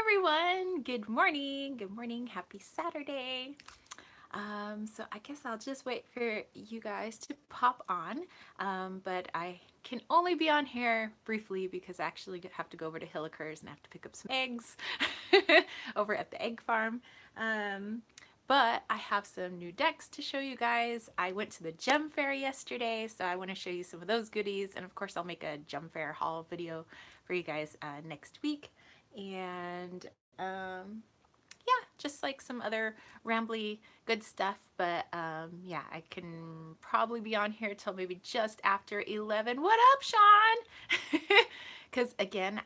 everyone. Good morning. Good morning. Happy Saturday. So I guess I'll just wait for you guys to pop on. But I can only be on here briefly because I actually have to go over to Hillikers and I have to pick up some eggs over at the egg farm. Um, but I have some new decks to show you guys. I went to the gem fair yesterday, so I want to show you some of those goodies. And of course, I'll make a gem fair haul video for you guys next week. And yeah, just like some other rambly good stuff. But yeah, I can probably be on here till maybe just after 11. What up, Sean? Because again,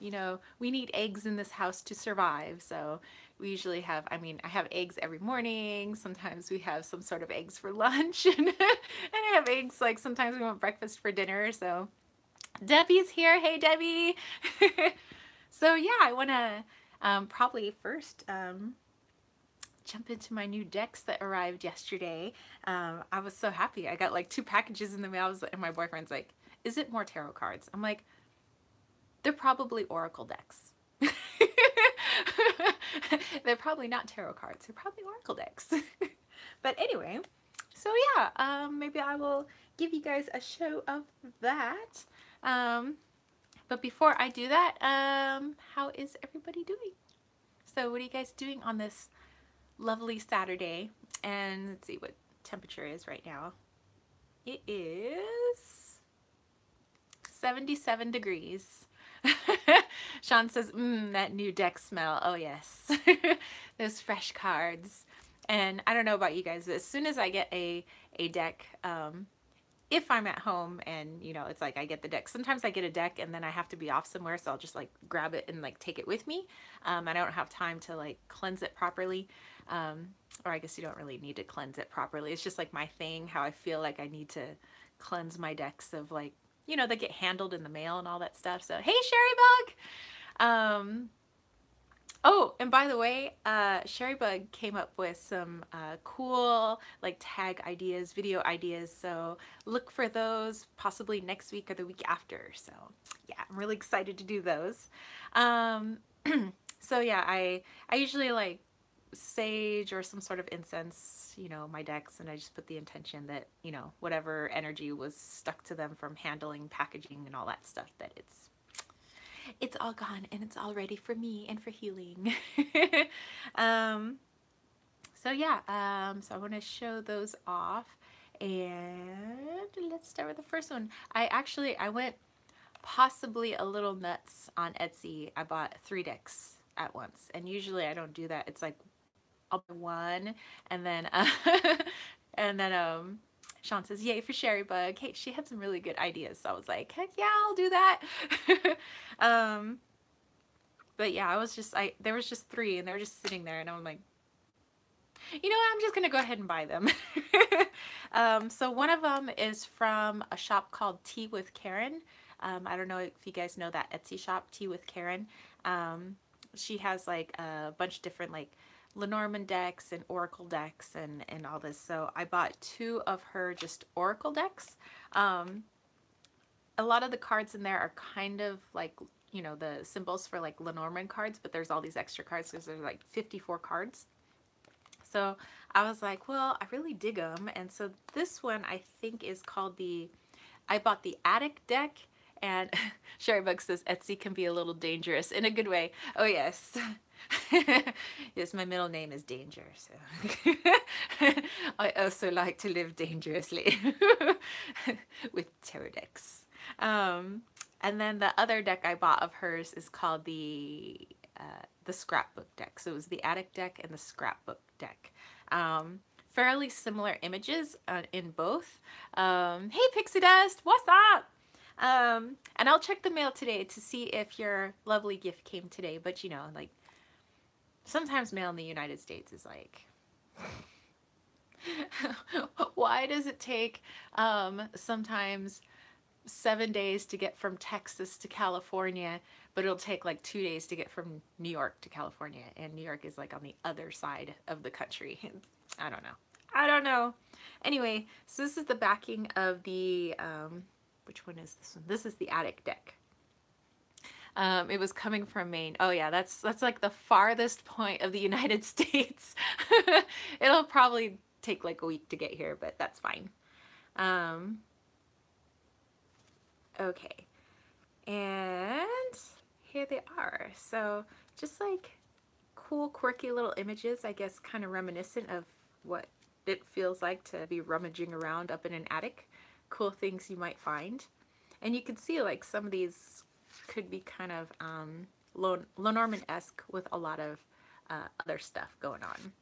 you know, we need eggs in this house to survive. So we usually have, I mean, I have eggs every morning. Sometimes we have some sort of eggs for lunch. And I have eggs like sometimes we want breakfast for dinner. So Debbie's here. Hey, Debbie. So yeah, I want to probably first jump into my new decks that arrived yesterday. I was so happy. I got like 2 packages in the mail, and my boyfriend's like, "Is it more tarot cards?" I'm like, "They're probably oracle decks." They're probably not tarot cards. They're probably oracle decks. But anyway, so yeah, maybe I will give you guys a show of that. But before I do that, how is everybody doing? So what are you guys doing on this lovely Saturday? And let's see what temperature is right now. It is 77 degrees. Sean says, that new deck smell. Oh yes. Those fresh cards. And I don't know about you guys, but as soon as I get a deck, if I'm at home and you know it's like I get the deck, sometimes I get a deck and then I have to be off somewhere, so I'll just like grab it and like take it with me. I don't have time to like cleanse it properly, or I guess you don't really need to cleanse it properly. It's just like my thing, how I feel like I need to cleanse my decks of like, you know, they get handled in the mail and all that stuff. So hey, Sherry Bug. Oh, and by the way, Sherrybug came up with some cool like tag ideas, video ideas. So look for those possibly next week or the week after. So yeah, I'm really excited to do those. Um, so yeah, I usually like sage or some sort of incense, you know, my decks, and I just put the intention that, you know, whatever energy was stuck to them from handling, packaging, and all that stuff, that it's all gone and it's all ready for me and for healing. um, so yeah, so I want to show those off, and let's start with the first one. I went possibly a little nuts on Etsy. I bought 3 decks at once, and usually I don't do that. It's like I'll buy one, and then and then Sean says, "Yay for Sherry Bug." Hey, she had some really good ideas, so I was like, "Heck yeah, I'll do that." um, but yeah, there was just 3, and they were just sitting there, and I'm like, you know what? I'm just gonna go ahead and buy them. So one of them is from a shop called Tea with Karen. I don't know if you guys know that Etsy shop, Tea with Karen. She has like a bunch of different like Lenormand decks and Oracle decks and all this. So I bought 2 of her just Oracle decks. A lot of the cards in there are kind of like, you know, the symbols for like Lenormand cards, but there's all these extra cards because there's like 54 cards. So I was like, well, I really dig them. And so this one I think is called I bought the Attic deck, and Sherrybug says Etsy can be a little dangerous in a good way. Oh yes. Yes, my middle name is Danger, so I also like to live dangerously with tarot decks. And then the other deck I bought of hers is called the scrapbook deck. So it was the Attic deck and the scrapbook deck. Fairly similar images in both. Hey Pixie Dust, what's up? And I'll check the mail today to see if your lovely gift came today. But you know, like sometimes mail in the United States is like, why does it take sometimes 7 days to get from Texas to California, but it'll take like 2 days to get from New York to California, and New York is like on the other side of the country. I don't know. I don't know. Anyway, so this is the backing of the, which one is this one? This is the Attic deck. It was coming from Maine. Oh yeah, that's like the farthest point of the United States. It'll probably take like a week to get here, but that's fine. Um, okay, and here they are. So just like cool, quirky little images, I guess, kind of reminiscent of what it feels like to be rummaging around up in an attic. Cool things you might find. And you can see like some of these could be kind of Lenormand-esque with a lot of other stuff going on.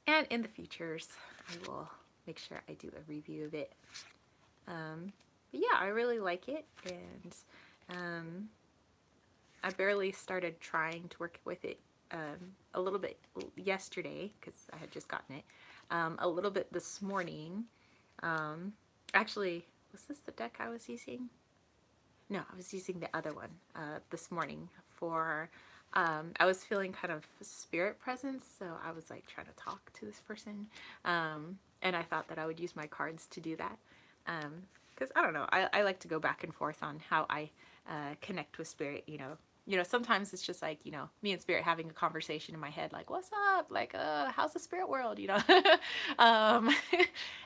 And in the futures, I will make sure I do a review of it. But yeah, I really like it, and I barely started trying to work with it a little bit yesterday because I had just gotten it. A little bit this morning. Actually, was this the deck I was using? No, I was using the other one this morning for, I was feeling kind of spirit presence, so I was like trying to talk to this person, and I thought that I would use my cards to do that, because I don't know, I like to go back and forth on how I connect with spirit, you know, sometimes it's just like, you know, me and spirit having a conversation in my head, like, what's up? Like, how's the spirit world? You know?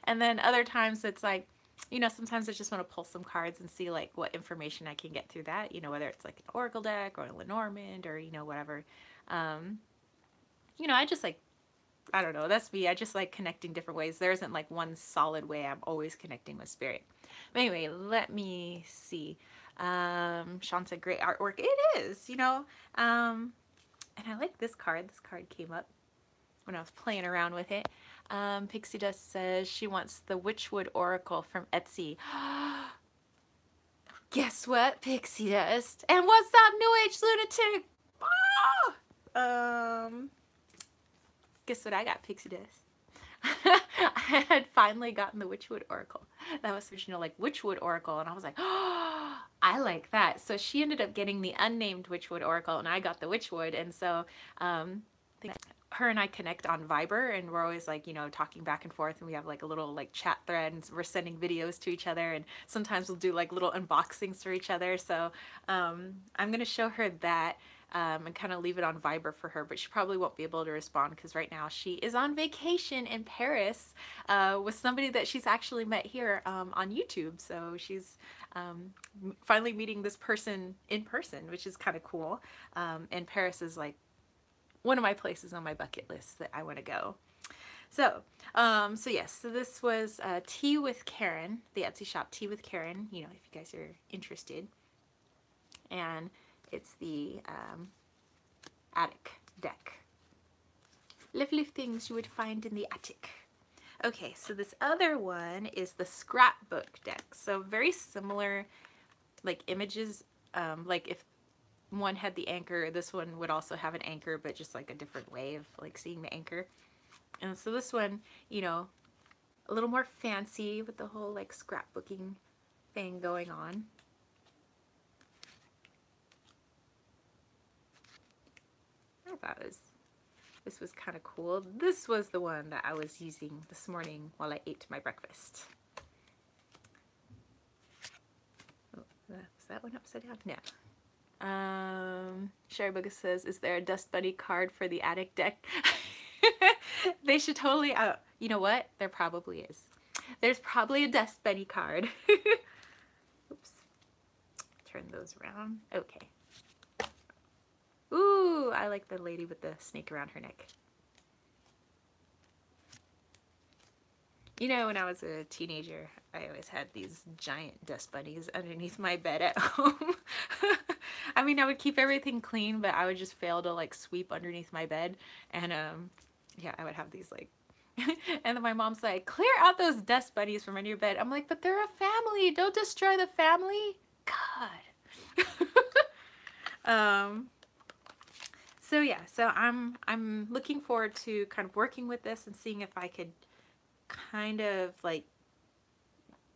And then other times it's like, you know, sometimes I just want to pull some cards and see like what information I can get through that, you know, whether it's like an Oracle deck or a Lenormand or, you know, whatever. You know, I just like, I don't know, that's me. I just like connecting different ways. There isn't like one solid way I'm always connecting with spirit. But anyway, let me see. Sean said great artwork. It is, you know. And I like this card. This card came up when I was playing around with it. Pixie Dust says she wants the Witchwood Oracle from Etsy. Guess what, Pixie Dust? And what's up, New Age Lunatic? Guess what I got, Pixie Dust? I had finally gotten the Witchwood Oracle. That was original, like, Witchwood Oracle, and I was like, oh, I like that. So she ended up getting the unnamed Witchwood Oracle, and I got the Witchwood, and so her and I connect on Viber, and we're always like, you know, talking back and forth, and we have like a little like chat thread, and we're sending videos to each other, and sometimes we'll do like little unboxings for each other. So I'm gonna show her that and kind of leave it on Viber for her, but she probably won't be able to respond because right now she is on vacation in Paris with somebody that she's actually met here on YouTube. So she's finally meeting this person in person, which is kind of cool. And Paris is like one of my places on my bucket list that I want to go. So, so yes, so this was Tea with Karen, the Etsy shop Tea with Karen, you know, if you guys are interested. And it's the attic deck. Lovely things you would find in the attic. Okay, so this other one is the scrapbook deck. So very similar, like images, like if one had the anchor, this one would also have an anchor, but just like a different way of like seeing the anchor. And so this one, you know, a little more fancy with the whole like scrapbooking thing going on. I thought this was kind of cool. This was the one that I was using this morning while I ate my breakfast. Oh, was that one upside down? No. Sherry Booga says, is there a Dust Bunny card for the attic deck? They should totally, you know what? There probably is. There's probably a Dust Bunny card. Oops. Turn those around. Okay. Ooh, I like the lady with the snake around her neck. You know, when I was a teenager, I always had these giant dust bunnies underneath my bed at home. I mean, I would keep everything clean, but I would just fail to like sweep underneath my bed. And yeah, I would have these like, and then my mom's like, clear out those dust bunnies from under your bed. I'm like, but they're a family. Don't destroy the family. God. So yeah, so I'm looking forward to kind of working with this and seeing if I could kind of like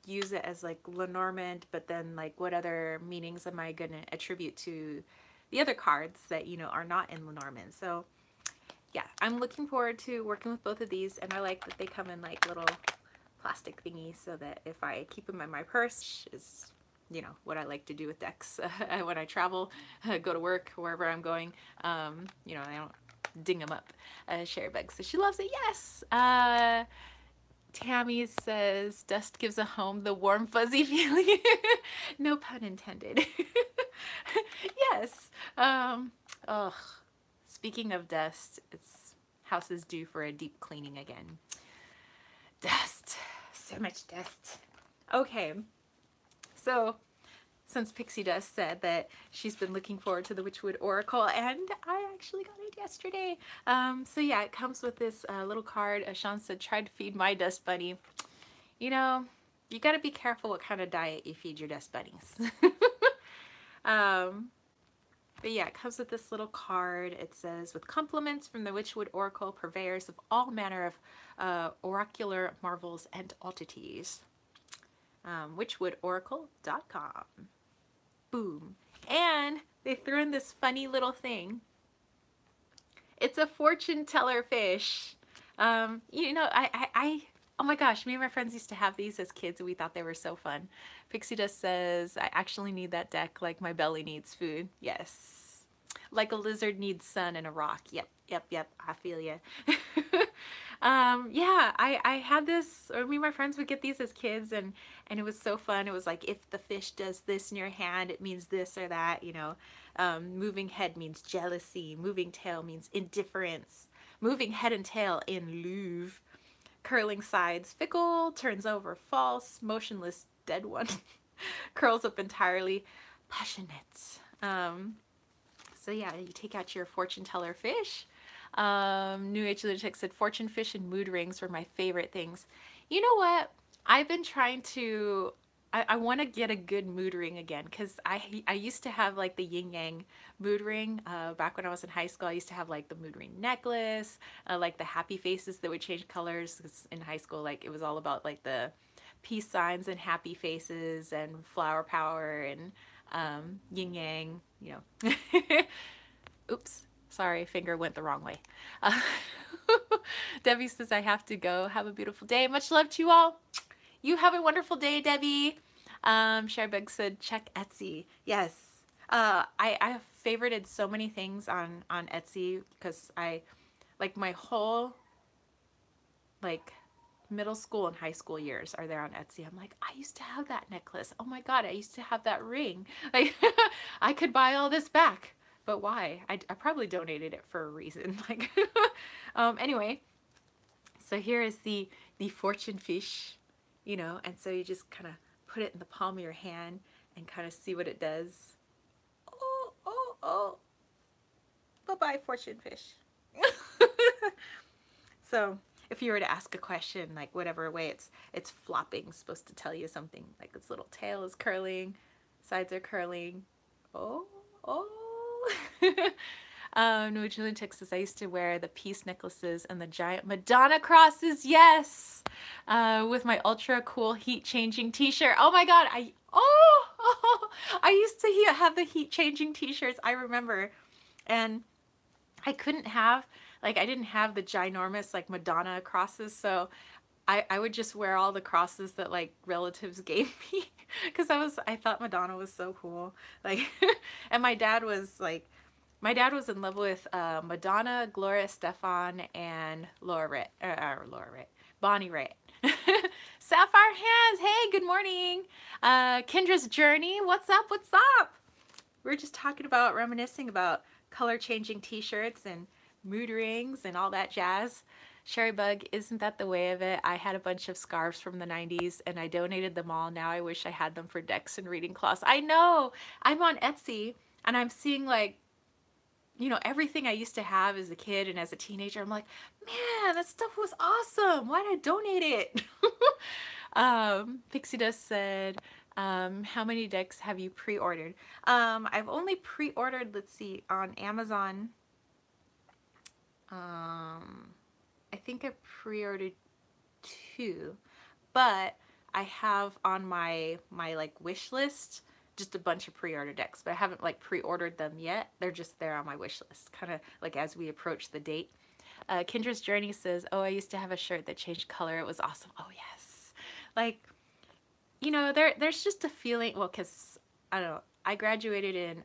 use it as like Lenormand, but then like what other meanings am I going to attribute to the other cards that, you know, are not in Lenormand. So yeah, I'm looking forward to working with both of these, and I like that they come in like little plastic thingy so that if I keep them in my purse, is, you know, what I like to do with decks when I travel, go to work, wherever I'm going. You know, I don't ding them up. Sherry Bug says she loves it. Yes. Tammy says dust gives a home the warm fuzzy feeling. No pun intended. Yes. Oh, speaking of dust, it's house is due for a deep cleaning again. Dust. So much dust. Okay. So since Pixie Dust said that she's been looking forward to the Witchwood Oracle, and I actually got it yesterday. So yeah, it comes with this little card. Sean said, tried to feed my dust bunny. You know, you got to be careful what kind of diet you feed your dust bunnies. But yeah, it comes with this little card. It says, with compliments from the Witchwood Oracle, purveyors of all manner of oracular marvels and oddities. Witchwoodoracle.com. Boom. And they threw in this funny little thing. It's a fortune teller fish. You know, oh my gosh, me and my friends used to have these as kids and we thought they were so fun. Pixie Dust says, I actually need that deck like my belly needs food. Yes. Like a lizard needs sun and a rock. Yep, yep, yep. I feel ya. Yeah, I had this, or me and my friends would get these as kids, and it was so fun. It was like, if the fish does this in your hand, it means this or that, you know. Moving head means jealousy. Moving tail means indifference. Moving head and tail in Louvre. Curling sides, fickle. Turns over, false. Motionless, dead one. Curls up entirely, passionate. So yeah, you take out your fortune teller fish. New Age Lunatic said fortune fish and mood rings were my favorite things. You know what? I've been trying to, I want to get a good mood ring again, because I used to have like the yin yang mood ring. Back when I was in high school, I used to have like the mood ring necklace, like the happy faces that would change colors. 'Cause in high school, like it was all about like the peace signs and happy faces and flower power and yin yang, you know. Oops, sorry, finger went the wrong way. Uh, Debbie says, I have to go. Have a beautiful day. Much love to you all. You have a wonderful day, Debbie. Sharebug said, check Etsy. Yes. I have favorited so many things on Etsy because I, like my whole, like, middle school and high school years are there on Etsy. I'm like, I used to have that necklace. Oh my God, I used to have that ring. Like, I could buy all this back. But why? I probably donated it for a reason. Like, anyway, so here is the fortune fish, you know, and so you just kind of put it in the palm of your hand and kind of see what it does. Oh, oh, oh. Bye-bye, fortune fish. So if you were to ask a question, like whatever way it's flopping, supposed to tell you something, like its little tail is curling, sides are curling. Oh, oh. New Zealand, Texas. I used to wear the peace necklaces and the giant Madonna crosses. Yes, with my ultra cool heat changing T-shirt. Oh my God, I used to have the heat changing T-shirts. I remember, and I couldn't have, like, I didn't have the ginormous like Madonna crosses, so I would just wear all the crosses that like relatives gave me because I thought Madonna was so cool. Like, and my dad was in love with Madonna, Gloria Estefan, and Bonnie Raitt. Sapphire Hands, hey, good morning. Kendra's Journey, what's up? What's up? We're just talking about reminiscing about color changing T-shirts and mood rings and all that jazz. Sherry Bug, isn't that the way of it? I had a bunch of scarves from the 90s and I donated them all. Now I wish I had them for decks and reading cloths. I know. I'm on Etsy and I'm seeing like, you know, everything I used to have as a kid and as a teenager. I'm like, man, that stuff was awesome. Why did I donate it? Pixie Dust said, how many decks have you pre-ordered? I've only pre-ordered, let's see, on Amazon. I think I pre-ordered 2, but I have on my like wish list just a bunch of pre-order decks, but I haven't like pre-ordered them yet. They're just there on my wish list, kind of like as we approach the date. Kendra's Journey says, oh, I used to have a shirt that changed color. It was awesome. Oh yes. Like, there's just a feeling, well, because I don't know, I graduated in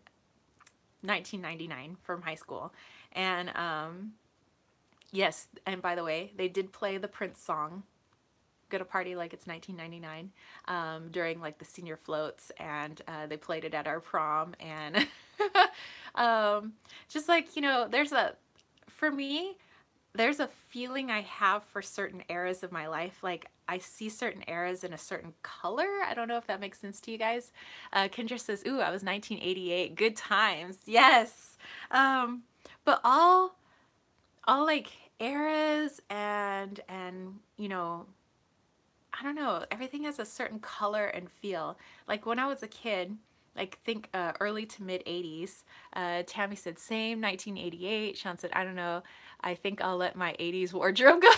1999 from high school. And yes, and by the way, they did play the Prince song, Gonna Party Like It's 1999, during like the senior floats, and they played it at our prom. And just like, for me, there's a feeling I have for certain eras of my life. Like, I see certain eras in a certain color. I don't know if that makes sense to you guys. Kendra says, "Ooh, I was 1988. Good times." Yes. But all like eras and I don't know. Everything has a certain color and feel. Like when I was a kid, like think early to mid 80s. Tammy said same 1988. Sean said, I don't know. I think I'll let my 80s wardrobe go.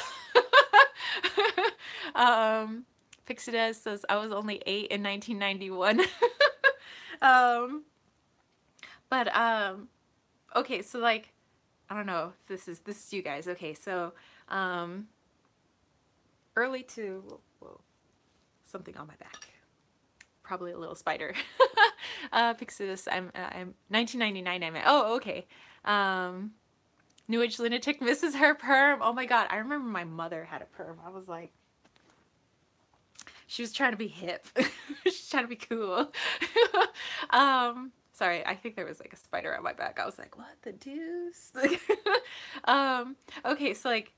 Pixie Des says I was only 8 in 1991. um, but okay, so like I don't know if this is you guys. Okay, so um, early to whoa, something on my back. Probably a little spider. Pixis, I'm 1999. I'm at, oh, okay. New Age Lunatic misses her perm. Oh my god, I remember my mother had a perm. I was like, she was trying to be hip. She's trying to be cool. Sorry, I think there was like a spider on my back. I was like, what the deuce? Okay, so like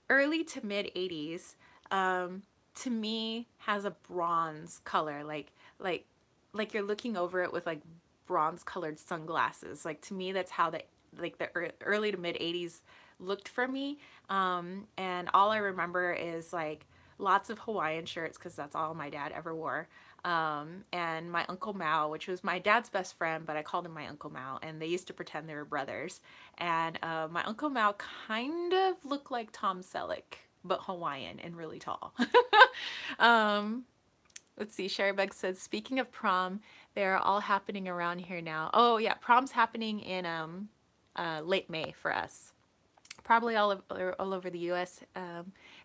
early to mid 80s, to me has a bronze color, like you're looking over it with like bronze colored sunglasses. Like to me, that's how the early to mid 80s looked for me. And all I remember is like lots of Hawaiian shirts because that's all my dad ever wore. And my Uncle Mao, which was my dad's best friend, but I called him my Uncle Mao, and they used to pretend they were brothers. And my Uncle Mao kind of looked like Tom Selleck, but Hawaiian and really tall. um, let's see, Sherrybug says, speaking of prom, they're all happening around here now. Oh yeah, prom's happening in late May for us. Probably all over the U.S.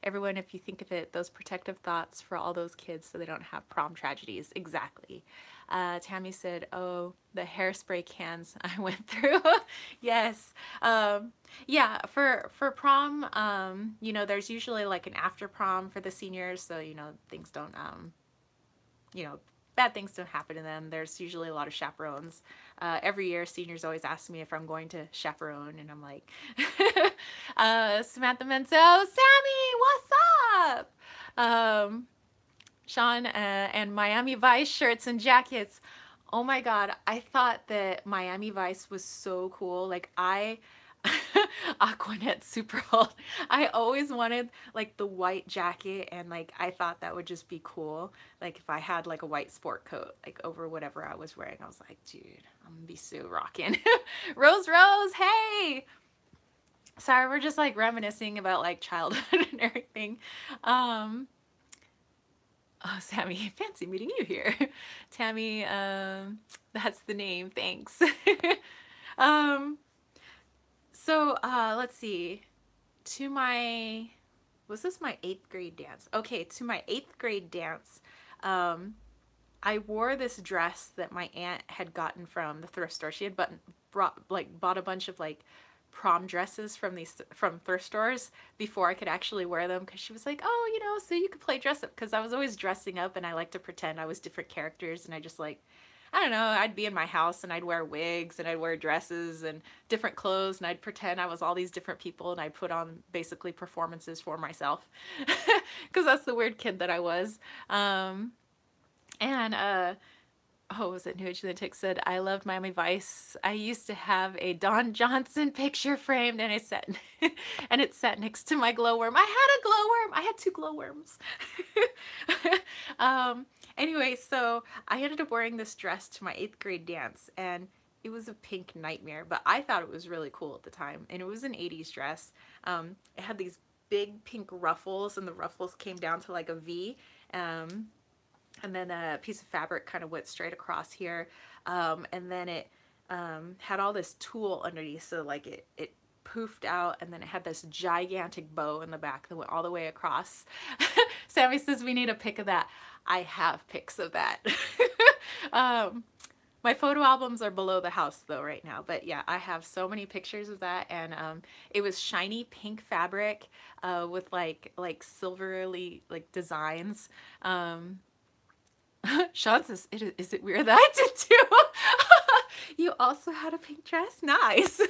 Everyone, if you think of it, those protective thoughts for all those kids so they don't have prom tragedies. Exactly. Tammy said, oh, the hairspray cans I went through. Yes. Yeah, for prom, there's usually like an after prom for the seniors, so, things don't, bad things don't happen to them. There's usually a lot of chaperones. Every year, seniors always ask me if I'm going to chaperone, and I'm like, Samantha Menzel, Sammy, what's up? Sean, and Miami Vice shirts and jackets. Oh my God, I thought that Miami Vice was so cool. Like Aquanet super old. I always wanted like the white jacket, and like I thought that would just be cool. Like if I had like a white sport coat like over whatever I was wearing, I was like, dude, I'm gonna be so rocking. Rose, hey. Sorry, we're just like reminiscing about like childhood and everything. Oh, Sammy, fancy meeting you here. Tammy, that's the name. Thanks. So let's see. Was this my 8th grade dance? Okay, to my 8th grade dance, I wore this dress that my aunt had gotten from the thrift store. She had bought a bunch of like prom dresses from thrift stores before I could actually wear them, because she was like, oh, so you could play dress up, because I was always dressing up and I like to pretend I was different characters, and I just like, I don't know, I'd be in my house and I'd wear wigs and I'd wear dresses and different clothes, and I'd pretend I was all these different people, and I'd put on basically performances for myself because that's the weird kid that I was. And oh, was it New Age Lunatic said, I loved Miami Vice. I used to have a Don Johnson picture framed, and it sat next to my glowworm. I had a glowworm. I had 2 glowworms. Anyway, so I ended up wearing this dress to my 8th grade dance, and it was a pink nightmare, but I thought it was really cool at the time, and it was an 80s dress. It had these big pink ruffles, and the ruffles came down to like a V. And then a piece of fabric kind of went straight across here. And then it had all this tulle underneath, so like it poofed out, and then it had this gigantic bow in the back that went all the way across. Sammy says we need a pic of that. I have pics of that. My photo albums are below the house though right now, but yeah, I have so many pictures of that, and it was shiny pink fabric with like silverly like designs. Sean says, is it weird that I did too? You also had a pink dress? Nice.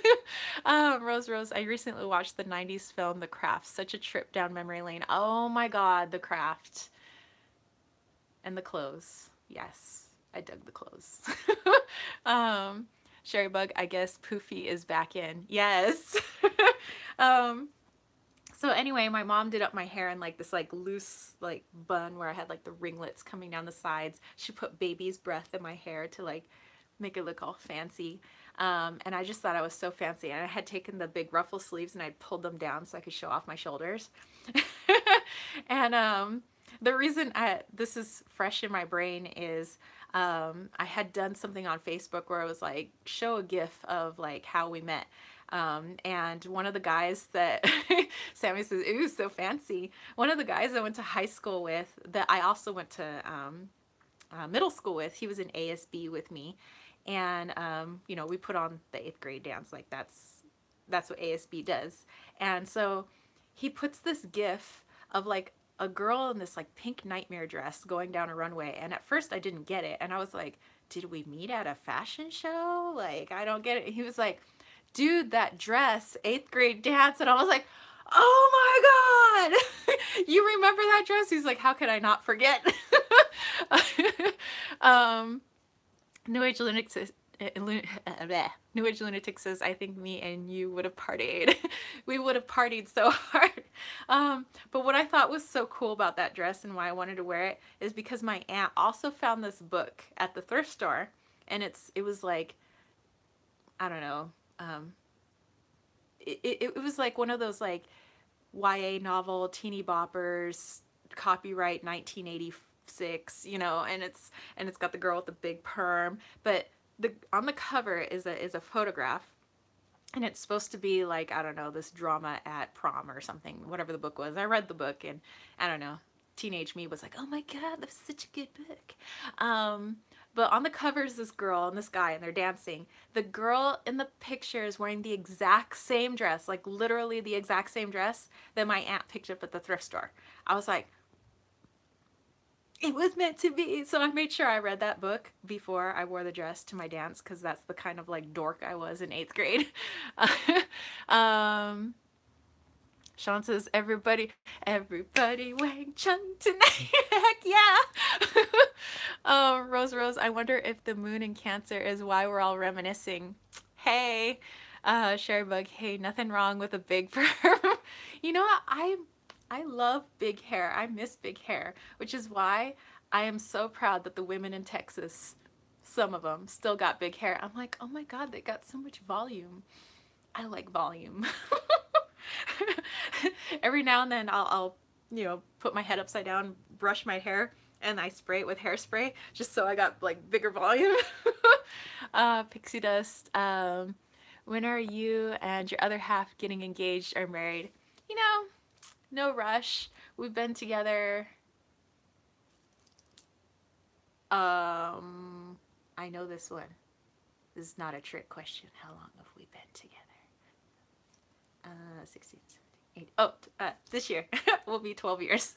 Rose, I recently watched the 90s film The Craft. Such a trip down memory lane. Oh my God, The Craft. And the clothes. Yes, I dug the clothes. Sherry Bug, I guess Poofy is back in. Yes. So anyway, my mom did up my hair in like this like loose like bun where I had like the ringlets coming down the sides. She put baby's breath in my hair to like make it look all fancy. And I just thought I was so fancy. And I had taken the big ruffle sleeves and I'd pulled them down so I could show off my shoulders. And the reason this is fresh in my brain is I had done something on Facebook where I was like, show a gif of like how we met. And one of the guys that Sammy says, ooh, so fancy. One of the guys I went to high school with, that I also went to middle school with, he was in ASB with me. And, you know, we put on the 8th grade dance. Like that's what ASB does. And so he puts this gif of like a girl in this like pink nightmare dress going down a runway. And at first I didn't get it. And I was like, did we meet at a fashion show? Like, I don't get it. He was like, dude, that dress, 8th grade dance. And I was like, oh my God, you remember that dress? He's like, how could I not forget? New Age Lunatic says, New Age Lunatic says, I think me and you would have partied. We would have partied so hard. But what I thought was so cool about that dress and why I wanted to wear it is because my aunt also found this book at the thrift store. And it was like, I don't know, it was like one of those like YA novel, teeny boppers, copyright 1986, you know, and it's got the girl with the big perm, but on the cover is a photograph, and it's supposed to be like, I don't know, this drama at prom or something, whatever the book was. I read the book and I don't know, teenage me was like, oh my God, that's such a good book. But on the cover is this girl and this guy, and they're dancing. The girl in the picture is wearing the exact same dress, like literally the exact same dress that my aunt picked up at the thrift store. I was like, it was meant to be. So I made sure I read that book before I wore the dress to my dance, because that's the kind of like dork I was in 8th grade. Sean says, everybody Wang Chun tonight. Heck yeah. Rose, I wonder if the moon in Cancer is why we're all reminiscing. Hey, Sherry Bug, hey, nothing wrong with a big perm. You know what? I love big hair. I miss big hair, which is why I am so proud that the women in Texas, some of them, still got big hair. I'm like, oh my God, they got so much volume. I like volume. Every now and then I'll you know, put my head upside down, brush my hair, and I spray it with hairspray just so I got like bigger volume. Pixie Dust, when are you and your other half getting engaged or married? You know, no rush. We've been together. I know this one. This is not a trick question. How long have we been together? 16, 17, 18. This year will be 12 years.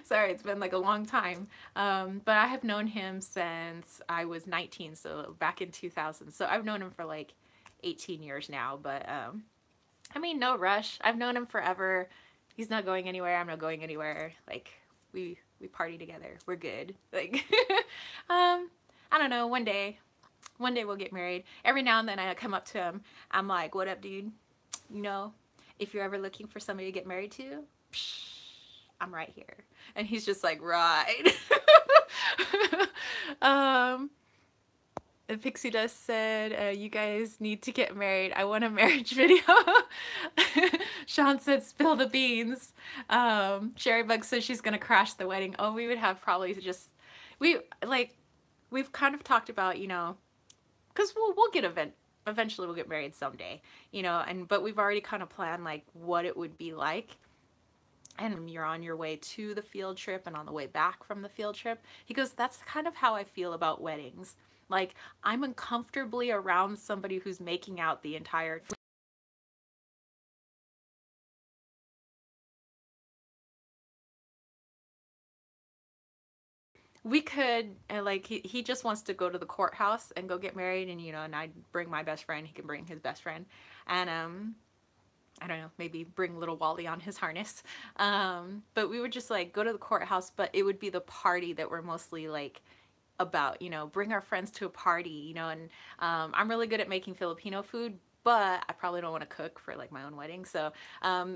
Sorry, it's been like a long time. But I have known him since I was 19, so back in 2000. So I've known him for like 18 years now, but I mean, no rush. I've known him forever. He's not going anywhere. I'm not going anywhere. Like, we party together. We're good. Like, I don't know. One day we'll get married. Every now and then I come up to him. I'm like, what up, dude? You know, if you're ever looking for somebody to get married to, psh, I'm right here. And he's just like, right. Pixie Dust said, you guys need to get married. I want a marriage video. Sean said, spill the beans. Sherry Bug says she's going to crash the wedding. Oh, we would have probably just, we've kind of talked about, you know, because we'll get eventually we'll get married someday, you know, but we've already kind of planned like what it would be like. And you're on your way to the field trip and on the way back from the field trip. He goes, that's kind of how I feel about weddings. Like, I'm uncomfortably around somebody who's making out the entire. We could, like, he just wants to go to the courthouse and go get married, and, you know, and I'd bring my best friend, he can bring his best friend, and I don't know, maybe bring little Wally on his harness. But we would just like go to the courthouse, but it would be the party that we're mostly like about, you know, bring our friends to a party, you know, and I'm really good at making Filipino food, but I probably don't want to cook for like my own wedding. So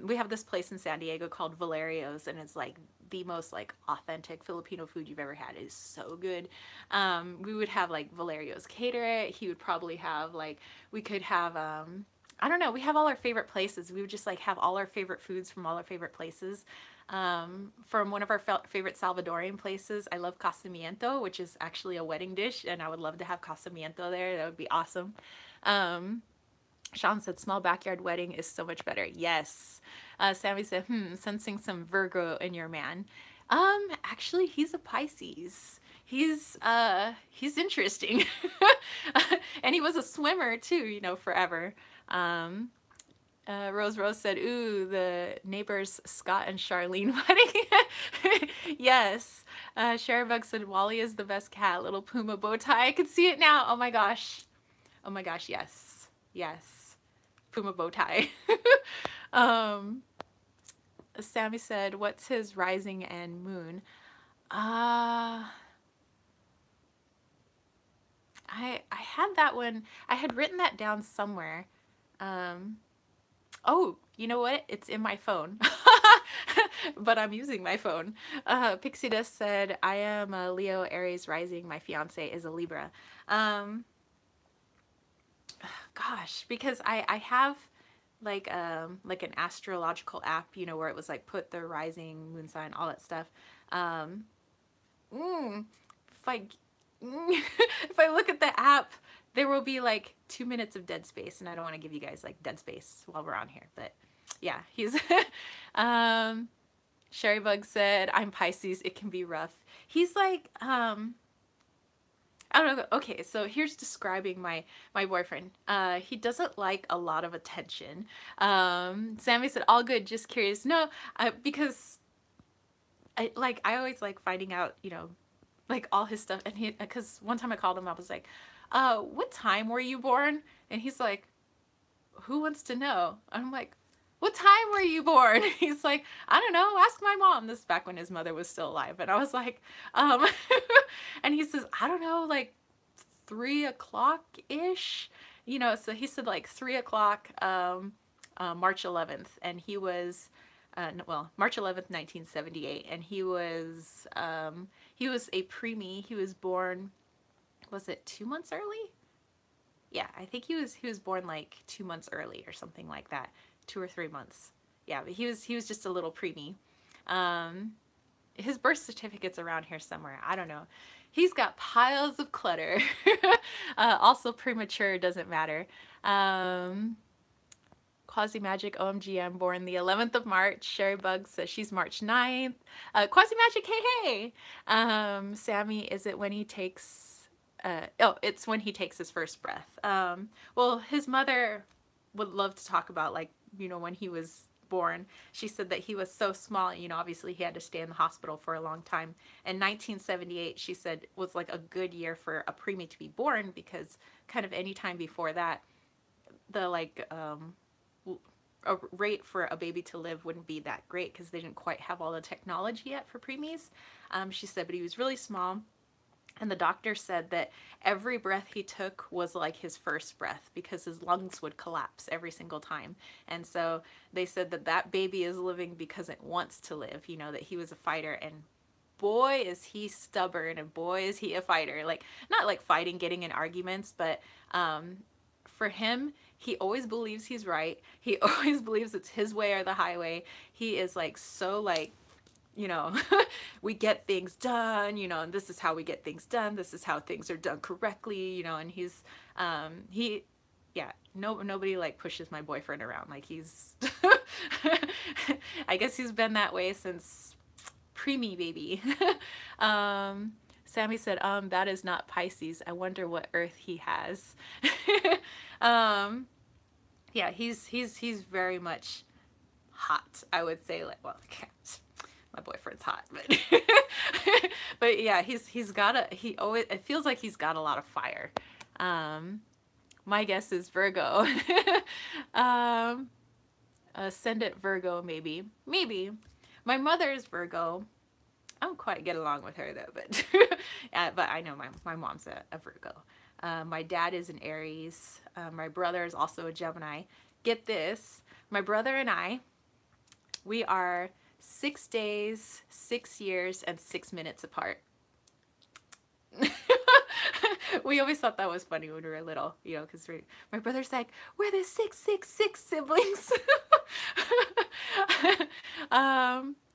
we have this place in San Diego called Valerio's, and it's like the most like authentic Filipino food you've ever had. It is so good. We would have like Valerio's cater it. He would probably have like, we could have I don't know. We have all our favorite places. We would just like have all our favorite foods from all our favorite places. From one of our favorite Salvadorian places, I love casamiento, which is actually a wedding dish, and I would love to have casamiento there. That would be awesome. Um, Sean said, small backyard wedding is so much better. Yes. Sammy said, sensing some Virgo in your man. Actually, he's a Pisces. He's interesting. And he was a swimmer too, you know, forever. Um, Rose said, ooh, the neighbors Scott and Charlene wedding. Yes. Sherry Bug said, Wally is the best cat. Little Puma bow tie. I can see it now. Oh my gosh. Oh my gosh, yes. Yes. Puma bow tie. um, Sammy said, what's his rising and moon? Uh, I had that one. I had written that down somewhere. Um, Oh, you know what? It's in my phone. But I'm using my phone. Pixie Dust said, I am a Leo Aries rising. My fiance is a Libra. Um, Gosh, because I have like an astrological app, you know, where it was like put the rising, moon sign, all that stuff. Um, mm, if I if I look at the app, there will be like 2 minutes of dead space, and I don't want to give you guys like dead space while we're on here. But yeah, he's um Sherry Bug said, I'm Pisces, it can be rough. He's like I don't know. Okay, so here's describing my boyfriend. He doesn't like a lot of attention. Sammy said, all good, just curious. No, because I always like finding out, you know, like all his stuff. And he, because one time I called him, I was like, what time were you born? And he's like, who wants to know? I'm like, what time were you born? He's like, I don't know, ask my mom. This is back when his mother was still alive. And I was like, and he says, I don't know, like 3 o'clock ish, you know. So he said like 3 o'clock, March 11th, and he was well, March 11th, 1978, and he was a preemie. He was born, was it 2 months early? Yeah, I think he was born like 2 months early or something like that, 2 or 3 months. Yeah, but he was just a little preemie. Um, his birth certificate's around here somewhere. I don't know. He's got piles of clutter. Also premature, doesn't matter. Quasi Magic, OMG, I'm born the 11th of March. Sherry Bug says she's March 9th. Quasi Magic, hey, hey. Sammy, is it when he takes, oh, it's when he takes his first breath. Well, his mother would love to talk about, like, you know, when he was born. She said that he was so small, you know, obviously he had to stay in the hospital for a long time. And 1978, she said, was like a good year for a preemie to be born, because kind of any time before that, the like a rate for a baby to live wouldn't be that great, because they didn't quite have all the technology yet for preemies. She said, but he was really small. And the doctor said that every breath he took was like his first breath, because his lungs would collapse every single time. And so they said that that baby is living because it wants to live, you know, that he was a fighter, and boy is he stubborn, and boy is he a fighter. Like, not like fighting, getting in arguments, but for him, he always believes he's right. He always believes it's his way or the highway. He is like so like, you know, we get things done, you know, and this is how we get things done. This is how things are done correctly, you know, and he's, he yeah, nobody like pushes my boyfriend around. Like he's, I guess he's been that way since preemie baby. um, Sammy said, that is not Pisces. I wonder what Earth he has. um, yeah, he's very much hot. I would say like, well, my boyfriend's hot, but but yeah, he always, it feels like he's got a lot of fire. Um, my guess is Virgo. um, Ascendant Virgo, maybe. My mother is Virgo. I don't quite get along with her though, but but I know my mom's a Virgo. My dad is an Aries. My brother is also a Gemini. Get this, my brother and I, we are 6 days, 6 years, and 6 minutes apart. We always thought that was funny when we were little, you know, because my brother's like, we're the 666 siblings.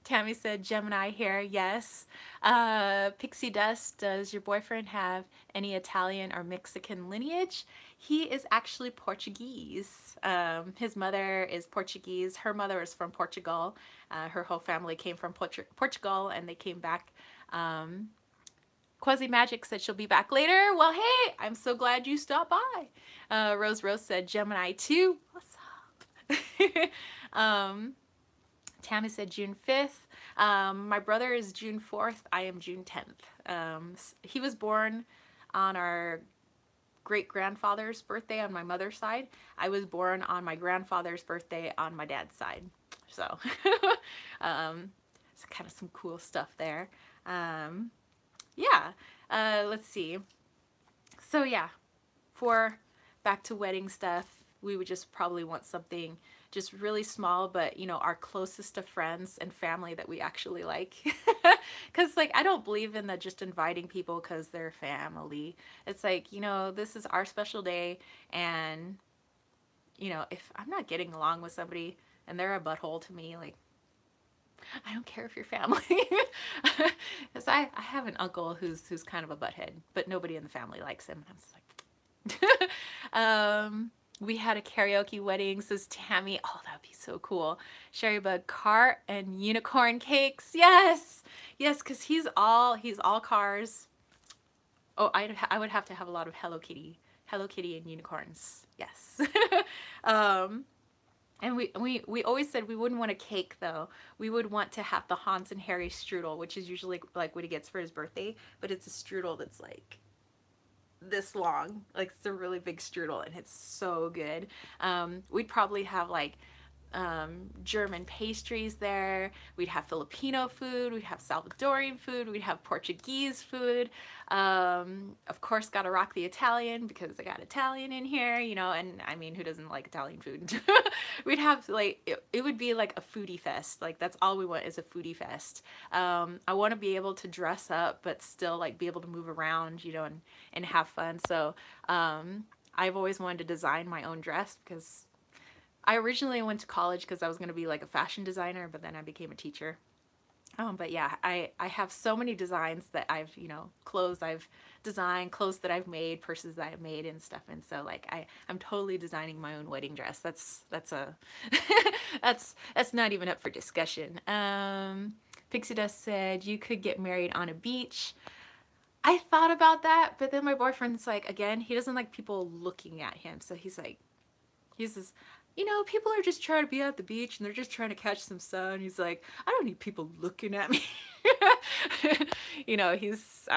Tammy said Gemini here, yes. Pixie Dust, does your boyfriend have any Italian or Mexican lineage? He is actually Portuguese. His mother is Portuguese. Her mother is from Portugal. Her whole family came from Portugal, and they came back. Quasi Magic said she'll be back later. Well, hey, I'm so glad you stopped by. Rose said Gemini too. What's up? Tammy said June 5th. My brother is June 4th. I am June 10th. He was born on our great-grandfather's birthday on my mother's side. I was born on my grandfather's birthday on my dad's side. So, it's kind of some cool stuff there. Yeah, let's see. So yeah, for back to wedding stuff, we would just probably want something just really small, but you know, our closest of friends and family that we actually like. Because like, I don't believe in the just inviting people because they're family. It's like, you know, this is our special day, and you know, if I'm not getting along with somebody and they're a butthole to me, like, I don't care if you're family. Because I have an uncle who's kind of a butthead, but nobody in the family likes him. And I'm just like, we had a karaoke wedding, says Tammy. Oh, that would be so cool. Sherry Bug cart and unicorn cakes. Yes, yes, because he's all cars. Oh, I would have to have a lot of Hello Kitty and unicorns. Yes. And we always said we wouldn't want a cake though. We would want to have the Hans and Harry strudel, which is usually like what he gets for his birthday, but it's a strudel that's like this long. Like it's a really big strudel, and it's so good. We'd probably have like German pastries there. We'd have Filipino food. We'd have Salvadorian food. We'd have Portuguese food. Of course, gotta rock the Italian because I got Italian in here, you know, and I mean, who doesn't like Italian food? We'd have like, it would be like a foodie fest. Like that's all we want is a foodie fest. I want to be able to dress up, but still like be able to move around, you know, and have fun. So, I've always wanted to design my own dress because I originally went to college because I was going to be like a fashion designer, but then I became a teacher. But yeah, I have so many designs that I've, you know, clothes I've designed, clothes that I've made, purses that I've made and stuff. And so like I'm totally designing my own wedding dress. That's a that's not even up for discussion. Pixie Dust said you could get married on a beach. I thought about that, but then my boyfriend's like, again, he doesn't like people looking at him. So he says, you know, people are just trying to be at the beach and they're just trying to catch some sun. He's like, I don't need people looking at me. You know, I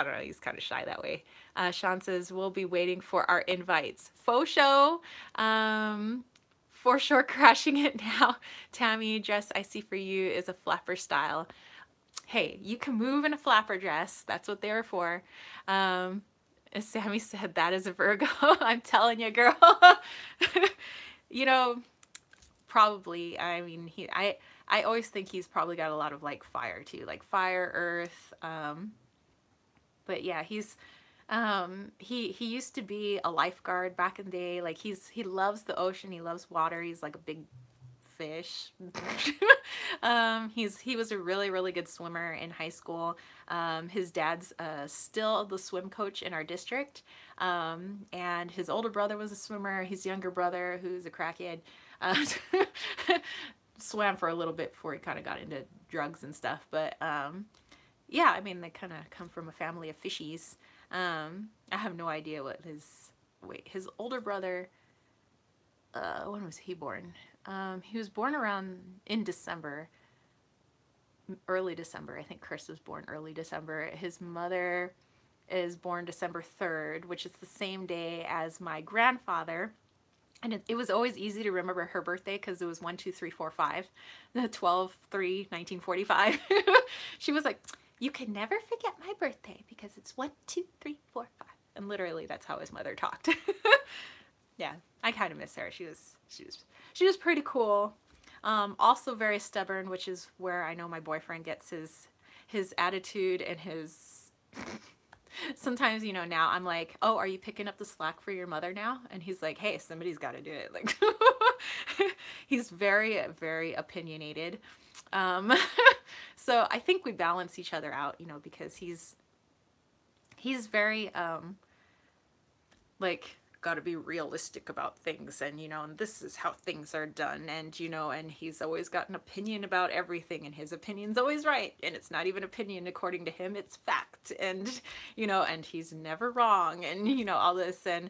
don't know, he's kind of shy that way. Sean says, we'll be waiting for our invites. Faux show. For sure crashing it now. Tammy, dress I see for you is a flapper style. Hey, you can move in a flapper dress. That's what they're for. As Sammy said, that is a Virgo. I'm telling you, girl. You know, probably. I mean, I always think he's probably got a lot of like fire too, like fire, earth. But yeah, he used to be a lifeguard back in the day. Like he loves the ocean. He loves water. He's like a big fish. He was a really, really good swimmer in high school. His dad's still the swim coach in our district. And his older brother was a swimmer. His younger brother, who's a crackhead, swam for a little bit before he kind of got into drugs and stuff. But yeah, I mean, they kind of come from a family of fishies. I have no idea what his older brother, when was he born? He was born around in December, early December. I think Chris was born early December. His mother is born December 3rd, which is the same day as my grandfather. And it was always easy to remember her birthday because it was 1, 2, 3, 4, 5, the 12/3/1945. She was like, "You can never forget my birthday because it's 1, 2, 3, 4, 5." And literally, that's how his mother talked. Yeah, I kind of miss her. She was pretty cool. Also very stubborn, which is where I know my boyfriend gets his attitude and his. Sometimes, now I'm like, "Oh, are you picking up the slack for your mother now?" And he's like, "Hey, somebody's got to do it." Like, he's very, very opinionated. So I think we balance each other out, because he's very, like, got to be realistic about things, and and this is how things are done, and and he's always got an opinion about everything, and his opinion's always right, and it's not even opinion according to him, it's fact, and and he's never wrong, and all this, and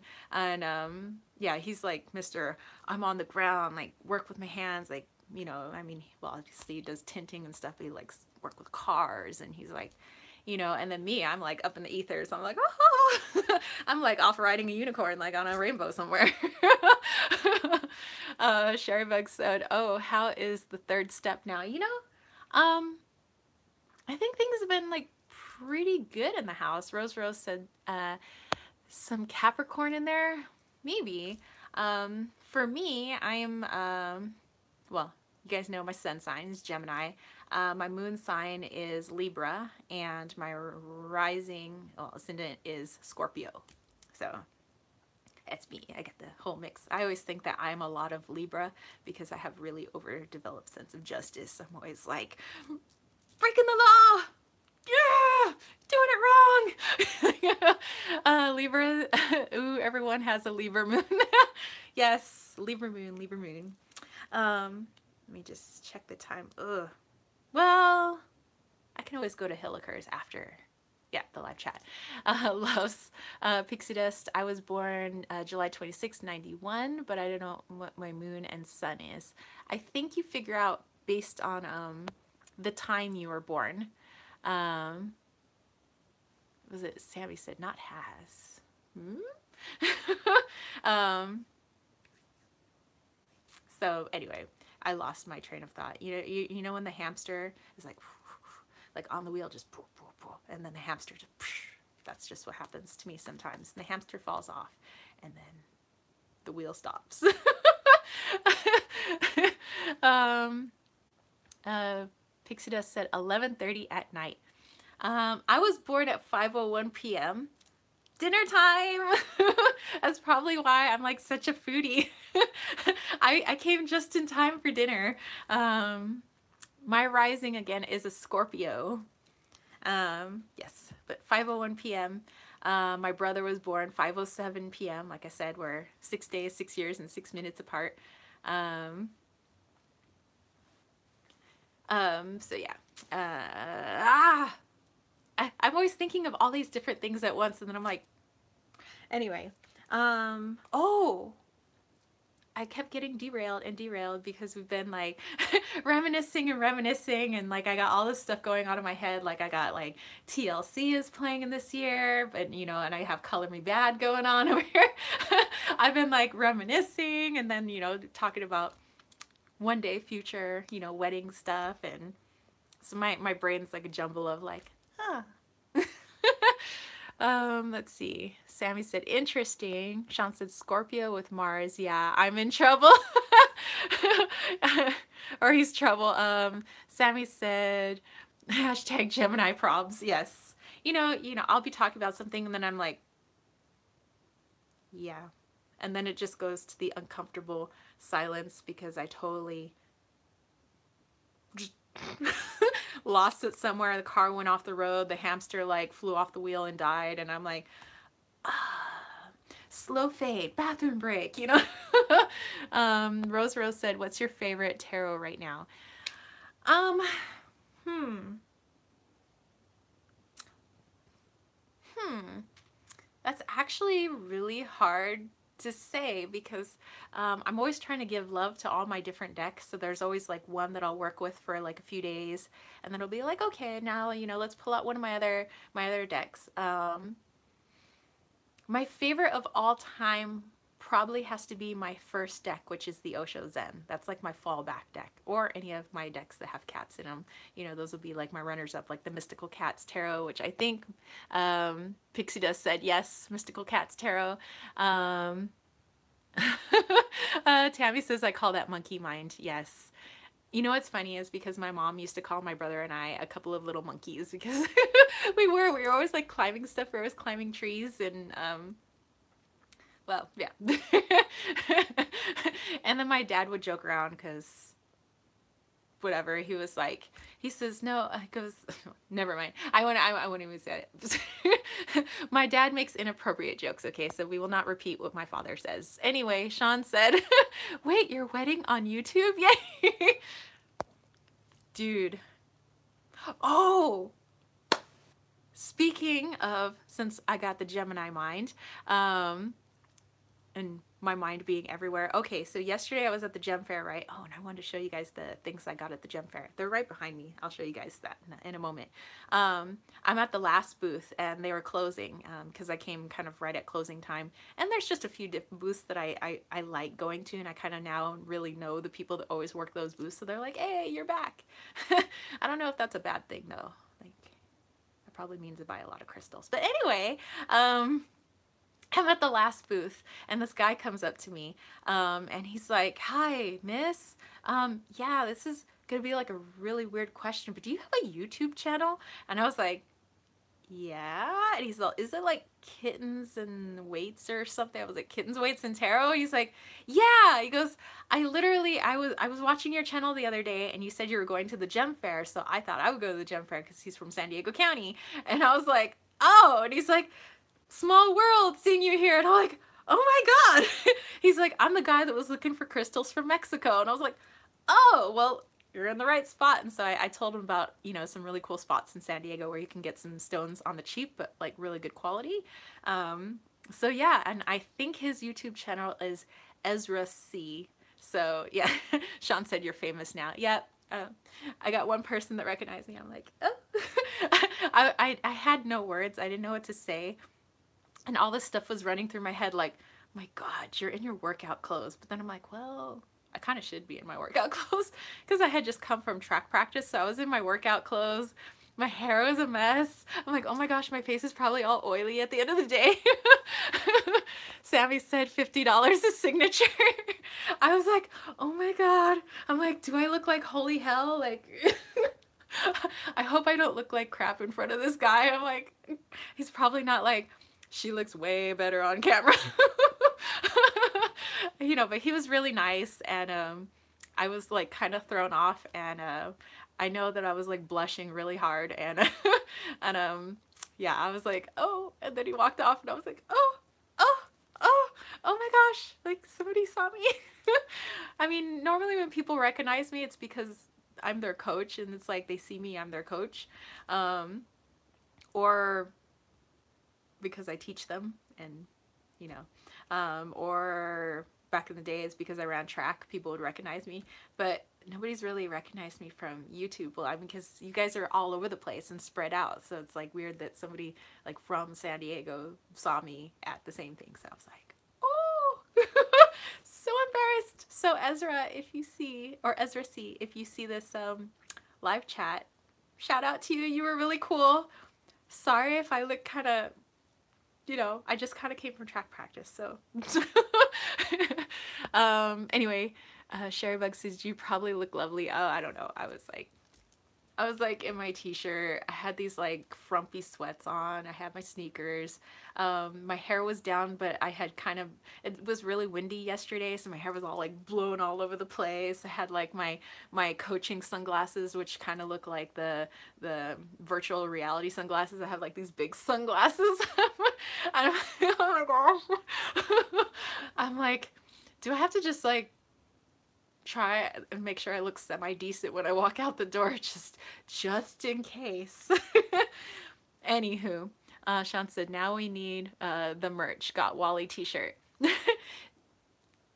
yeah, he's like, Mr. I'm on the ground, like, work with my hands, like, I mean, well, obviously he does tinting and stuff, but he likes work with cars, and he's like, and then me, I'm like up in the ethers. I'm like, oh, I'm like off riding a unicorn, like on a rainbow somewhere. Sherry Bug said, "Oh, how is the third step now?" I think things have been like pretty good in the house. Rose said, some Capricorn in there, maybe. For me, I'm, well, you guys know my sun sign is Gemini. My moon sign is Libra, and my rising, ascendant is Scorpio. So that's me. I get the whole mix. I always think that I'm a lot of Libra because I have really overdeveloped sense of justice. I'm always like, breaking the law! Yeah! Doing it wrong! Libra, ooh, everyone has a Libra moon. Yes, Libra moon, Libra moon. Let me just check the time. Ugh. Well, I can always go to Hillikers after, the live chat. Loves Pixie Dust. I was born July 26, 91, but I don't know what my moon and sun is. I think you figure out based on the time you were born. Was it Sammy said, not has? So anyway, I lost my train of thought. You know when the hamster is like on the wheel, just poof, poof, poof, and then the hamster just, that's just what happens to me sometimes. The hamster falls off, and then the wheel stops. Pixie Dust said 11:30 at night. I was born at 5:01 p.m. Dinner time. That's probably why I'm like such a foodie. I came just in time for dinner. My rising again is a Scorpio. Yes, but 5:01 p.m. My brother was born 5:07 p.m. Like I said, we're 6 days, 6 years, and 6 minutes apart. So yeah. I'm always thinking of all these different things at once, and then I'm like, anyway. Oh, I kept getting derailed because we've been like reminiscing, and like I got all this stuff going on in my head. Like I got like TLC is playing in this year, but and I have Color Me Bad going on over here. I've been like reminiscing, and then talking about one day future, wedding stuff, and so my brain's like a jumble of like, let's see. Sammy said, interesting. Sean said, Scorpio with Mars. Yeah, I'm in trouble. Or he's trouble. Sammy said, hashtag Gemini probs. Yes. I'll be talking about something and then I'm like, yeah. And then it just goes to the uncomfortable silence because I totally just lost it somewhere. The car went off the road. The hamster like flew off the wheel and died. And I'm like, slow fade, bathroom break, you know? Rose Rose said, what's your favorite tarot right now? Um, hmm. That's actually really hard to say because I'm always trying to give love to all my different decks. So there's always like one that I'll work with for like a few days, and then it'll be like, okay, now you know, let's pull out one of my other decks. My favorite of all time probably has to be my first deck, which is the Osho Zen. That's like my fallback deck, or any of my decks that have cats in them. You know, those will be like my runners up, like the Mystical Cats Tarot, which I think Pixie Dust said yes, Mystical Cats Tarot. Um, Tammy says I call that monkey mind. Yes. You know what's funny is because my mom used to call my brother and I a couple of little monkeys because we were always like climbing stuff. We were always climbing trees and well, yeah. And then my dad would joke around because whatever, he was like, he says no, he goes, never mind, I won't even say it. My dad makes inappropriate jokes, okay, so we will not repeat what my father says. Anyway, Sean said, wait, your wedding on YouTube? Yay. Dude. Oh, speaking of, since I got the Gemini mind, and my mind being everywhere. Okay, so yesterday I was at the Gem Fair, right? Oh, and I wanted to show you guys the things I got at the Gem Fair. They're right behind me. I'll show you guys that in a moment. I'm at the last booth and they were closing because I came kind of right at closing time. And there's just a few different booths that I like going to, and I kind of now really know the people that always work those booths. So they're like, hey, you're back. I don't know if that's a bad thing though. Like, that probably means I buy a lot of crystals. But anyway, I'm at the last booth and this guy comes up to me and he's like, hi, miss. Yeah, this is gonna be like a really weird question, but do you have a YouTube channel? And I was like, yeah. And he's like, is it like Kittens and Weights or something? I was like, Kittens, Weights, and Tarot? He's like, yeah. He goes, I was watching your channel the other day and you said you were going to the Gem Fair, so I thought I would go to the Gem Fair because he's from San Diego County. And I was like, oh. And he's like, small world seeing you here. And I'm like, oh my God. He's like, I'm the guy that was looking for crystals from Mexico. And I was like, oh, well, you're in the right spot. And so I told him about, you know, some really cool spots in San Diego where you can get some stones on the cheap, but like really good quality. So yeah, and I think his YouTube channel is Ezra C. So yeah, Sean said you're famous now. Yep. I got one person that recognized me. I'm like, oh. I had no words. I didn't know what to say. And all this stuff was running through my head like, my God, you're in your workout clothes. But then I'm like, well, I kind of should be in my workout clothes because I had just come from track practice. So I was in my workout clothes. My hair was a mess. I'm like, oh my gosh, my face is probably all oily at the end of the day. Sammy said $50 a signature. I was like, oh my God. I'm like, do I look like holy hell? Like, I hope I don't look like crap in front of this guy. I'm like, he's probably not like, she looks way better on camera. You know, but he was really nice, and I was like kind of thrown off, and I know that I was like blushing really hard, and and yeah, I was like, oh, and then he walked off and I was like, oh, oh, oh my gosh, like somebody saw me. I mean, normally when people recognize me, it's because I'm their coach, and it's like they see me, I'm their coach, or because I teach them, and you know, or back in the day it's because I ran track, people would recognize me, but nobody's really recognized me from YouTube. Well, I mean, because you guys are all over the place and spread out, so it's like weird that somebody like from San Diego saw me at the same thing. So I was like, oh. So embarrassed. So Ezra, if you see, or Ezra C, if you see this live chat, shout out to you. You were really cool. Sorry if I look kind of, you know, I just kind of came from track practice, so. Anyway, Sherry Bug says, you probably look lovely. Oh, I don't know. I was like, I was like in my t-shirt. I had these like frumpy sweats on. I had my sneakers. My hair was down, but I had it was really windy yesterday, so my hair was all like blown all over the place. I had like my coaching sunglasses, which kind of look like the virtual reality sunglasses. I have like these big sunglasses. I'm, oh my gosh. I'm like, do I have to just like try and make sure I look semi-decent when I walk out the door, just in case. Anywho, Sean said, now we need the merch. Got Wally t-shirt.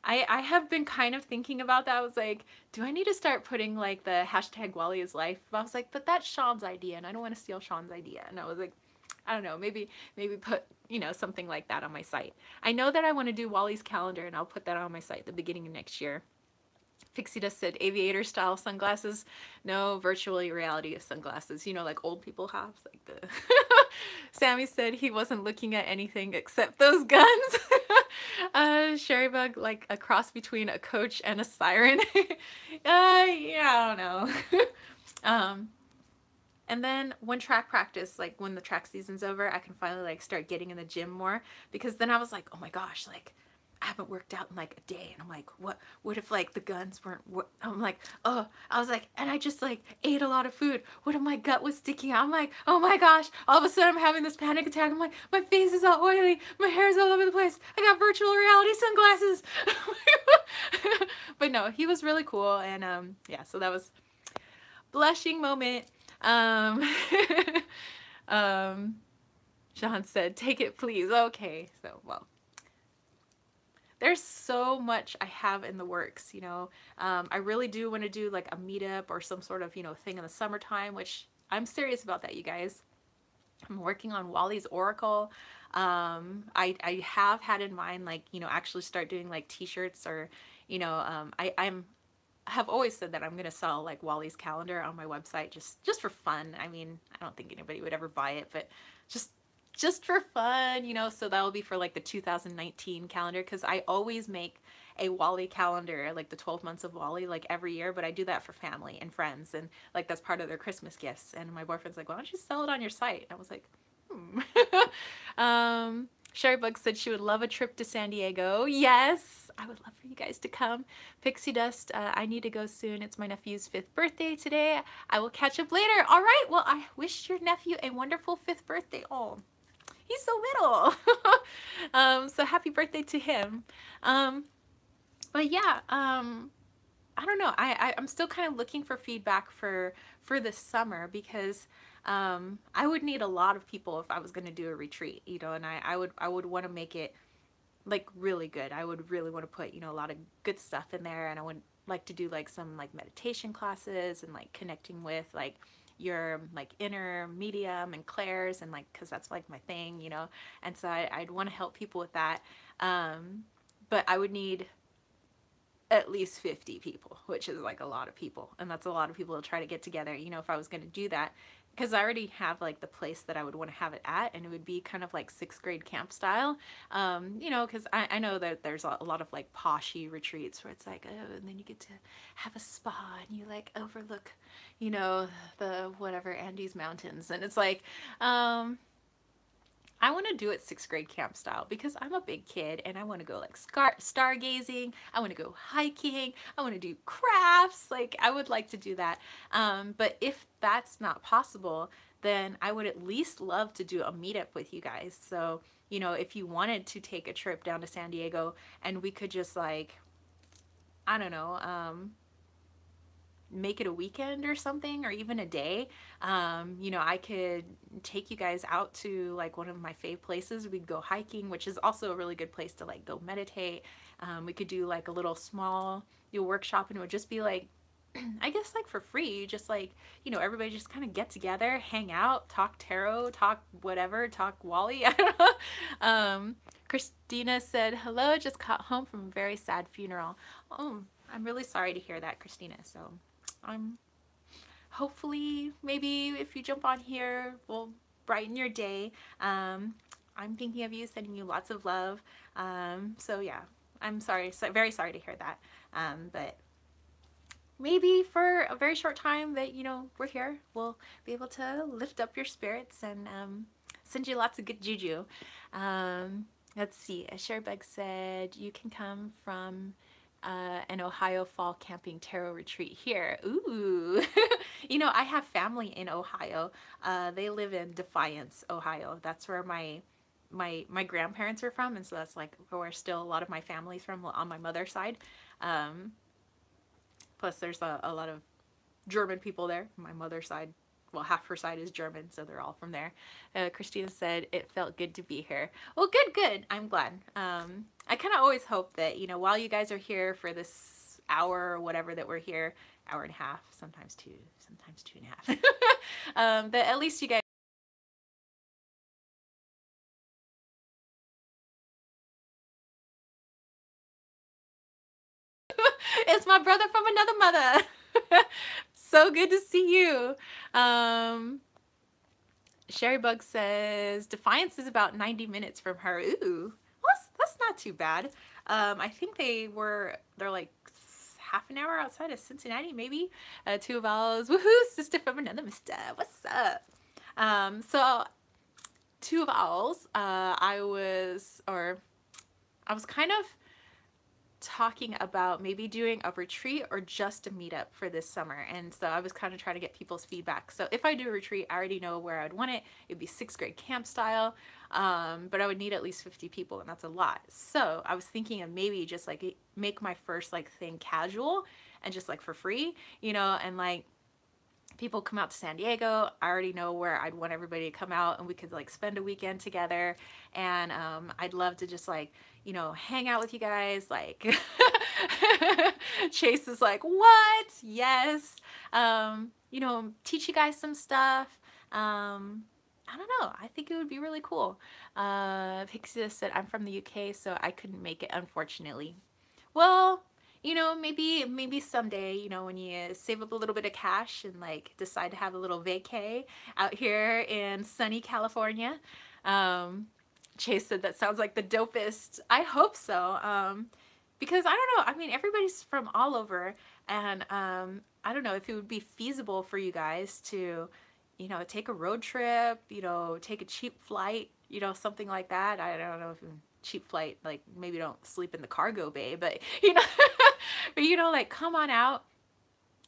I have been kind of thinking about that. I was like, do I need to start putting like the hashtag Wally is life? But I was like, but that's Sean's idea and I don't want to steal Sean's idea. And I was like, I don't know, maybe put, something like that on my site. I know that I want to do Wally's calendar and I'll put that on my site at the beginning of next year. Pixie Dust said aviator style sunglasses. No, virtual reality sunglasses. Like old people have. Like the Sammy said he wasn't looking at anything except those guns. Sherrybug, like a cross between a coach and a siren. Yeah, I don't know. And then when track practice, like when the track season's over, I can finally like start getting in the gym more, because then I was like, oh my gosh, like I haven't worked out in like a day, and I'm like, what if like the guns weren't, I'm like, oh, I was like, and I just like ate a lot of food, what if my gut was sticking out? I'm like, oh my gosh, all of a sudden I'm having this panic attack. I'm like, my face is all oily, my hair's all over the place, I got virtual reality sunglasses. But no, he was really cool, and yeah, so that was blushing moment. um Sean said, take it please. Okay, so well, there's so much I have in the works, I really do want to do like a meetup or some sort of, thing in the summertime, which I'm serious about that, you guys. I'm working on Wally's Oracle. I have had in mind, like, actually start doing like t-shirts, or, I'm have always said that I'm going to sell like Wally's calendar on my website, just for fun. I mean, I don't think anybody would ever buy it, but just for fun, so that will be for like the 2019 calendar, because I always make a Wally calendar, like the 12 months of Wally, like every year, but I do that for family and friends, and like that's part of their Christmas gifts. And my boyfriend's like, why don't you sell it on your site? And I was like, Sherry Bug said she would love a trip to San Diego. Yes, I would love for you guys to come. Pixie Dust, I need to go soon. It's my nephew's 5th birthday today. I will catch up later. All right, well, I wish your nephew a wonderful 5th birthday. Oh, he's so little. So happy birthday to him. But yeah, I don't know. I'm still kind of looking for feedback for this summer, because I would need a lot of people if I was going to do a retreat, and I would want to make it like really good. I would really want to put, a lot of good stuff in there, and I would like to do like some like meditation classes, and like connecting with like your like inner medium and clairs, and like, because that's like my thing, and so I'd want to help people with that. But I would need at least 50 people, which is like a lot of people, and that's a lot of people to try to get together, if I was going to do that, because I already have like the place that I would want to have it at, and it would be kind of like 6th grade camp style, because I know that there's a lot of like poshy retreats where it's like, oh, and then you get to have a spa and you like overlook, the whatever Andes Mountains, and it's like, I want to do it 6th grade camp style, because I'm a big kid and I want to go like stargazing. I want to go hiking. I want to do crafts. Like, I would like to do that. But if that's not possible, then I would at least love to do a meetup with you guys. So, if you wanted to take a trip down to San Diego and we could just like, I don't know, make it a weekend or something, or even a day, I could take you guys out to like one of my fave places. We'd go hiking, which is also a really good place to like go meditate. We could do like a little small workshop, and it would just be like, I guess like for free, just like, everybody just kind of get together, hang out, talk tarot, talk whatever, talk Wally. I don't know. Christina said, hello, just got home from a very sad funeral. Oh, I'm really sorry to hear that, Christina. So hopefully maybe if you jump on here, we'll brighten your day. I'm thinking of you, sending you lots of love. So yeah, I'm sorry, very sorry to hear that. But maybe for a very short time that, you know, we're here, we'll be able to lift up your spirits and send you lots of good juju. Let's see. Sherbeg said you can come from an Ohio fall camping tarot retreat here. Ooh. You know, I have family in Ohio. They live in Defiance, Ohio. That's where my grandparents are from, and so that's like where still a lot of my family's from on my mother's side. Um, Plus, there's a lot of German people there. My mother's side, well, half her side is German, so they're all from there. Christina said it felt good to be here. Well, good, good. I'm glad. I kind of always hope that, you know, while you guys are here for this hour or whatever that we're here, hour and a half, sometimes two and a half, that at least you guys. It's my brother from another mother. So good to see you. Sherry Bug says Defiance is about 90 minutes from her. Ooh, well, that's not too bad. I think they're like half an hour outside of Cincinnati, maybe. Two of ours. Woohoo, sister from another mister. What's up? So two of owls. I was kind of talking about maybe doing a retreat or just a meetup for this summer, and so I was kind of trying to get people's feedback. So if I do a retreat, I already know where I'd want it. It'd be 6th grade camp style, but I would need at least 50 people, and that's a lot. So I was thinking of maybe just like make my first like thing casual and just like for free, you know, and like people come out to San Diego. I already know where I'd want everybody to come out, and we could like spend a weekend together. And I'd love to just like, you know, hang out with you guys. Like, Chase is like, what? Yes. You know, teach you guys some stuff. I don't know. I think it would be really cool. Pixie said, I'm from the UK, so I couldn't make it, unfortunately. Well, you know, maybe someday, you know, when you save up a little bit of cash and like decide to have a little vacay out here in sunny California. Um, Chase said that sounds like the dopest. I hope so. Because I don't know. I mean, everybody's from all over, and I don't know if it would be feasible for you guys to, you know, take a road trip, you know, take a cheap flight, you know, something like that. I don't know if cheap flight, like maybe don't sleep in the cargo bay, but you know, but you know, like come on out.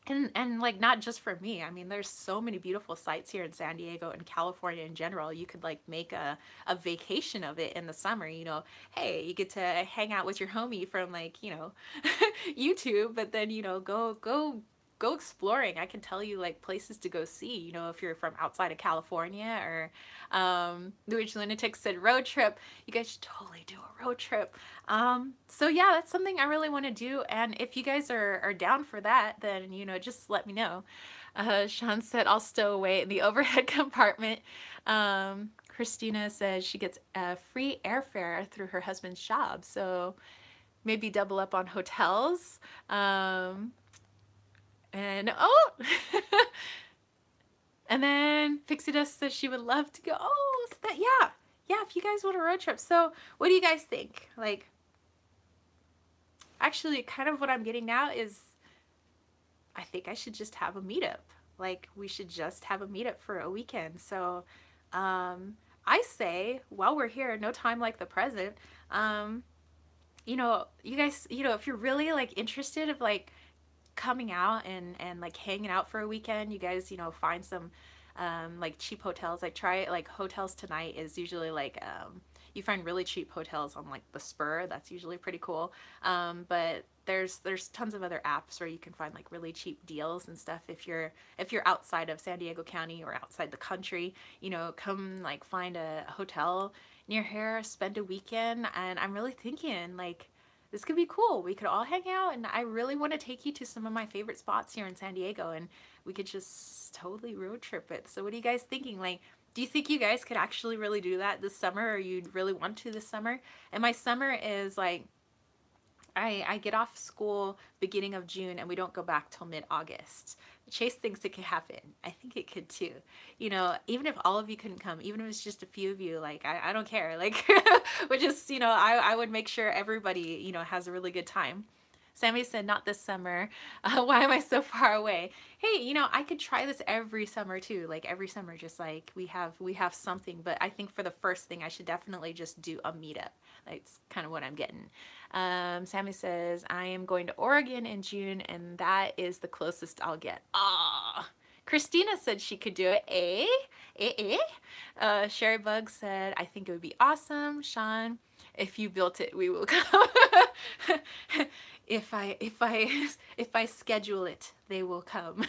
And like not just for me. I mean, there's so many beautiful sites here in San Diego and California in general. You could like make a vacation of it in the summer, you know. Hey, you get to hang out with your homie from like, you know, YouTube, but then, you know, go exploring. I can tell you like places to go see, you know, if you're from outside of California. Or Louis Lunatic said road trip. You guys should totally do a road trip. So yeah, that's something I really want to do. And if you guys are down for that, then, you know, just let me know. Sean said I'll stow away in the overhead compartment. Christina says she gets free airfare through her husband's job. So maybe double up on hotels. And oh, and then Pixie Dust says she would love to go. Oh, so that, yeah, yeah. If you guys want a road trip, so what do you guys think? Like, actually, kind of what I'm getting now is, I think I should just have a meetup. Like, we should just have a meetup for a weekend. So, I say while we're here, no time like the present. Um, you know, you guys, you know, if you're really like interested of like coming out and like hanging out for a weekend, you guys, you know, find some like cheap hotels. Like try it, like Hotels Tonight is usually like you find really cheap hotels on like the Spur. That's usually pretty cool. But there's tons of other apps where you can find like really cheap deals and stuff if you're outside of San Diego County or outside the country. You know, come like find a hotel near here, spend a weekend. And I'm really thinking like this could be cool. We could all hang out, and I really want to take you to some of my favorite spots here in San Diego, and we could just totally road trip it. So what are you guys thinking? Like, do you think you guys could actually really do that this summer, or you'd really want to this summer? And my summer is like, I get off school beginning of June and we don't go back till mid-August. Chase thinks it could happen. I think it could too. You know, even if all of you couldn't come, even if it's just a few of you, like I don't care. Like we just, you know, I would make sure everybody, you know, has a really good time. Sammy said, not this summer. Why am I so far away? Hey, you know, I could try this every summer too. Like every summer, just like we have something. But I think for the first thing, I should definitely just do a meetup. That's kind of what I'm getting. Sammy says, I am going to Oregon in June, and that is the closest I'll get. Ah. Christina said she could do it. Sherry Bug said, I think it would be awesome. Sean, if you built it, we will come. if I schedule it, they will come.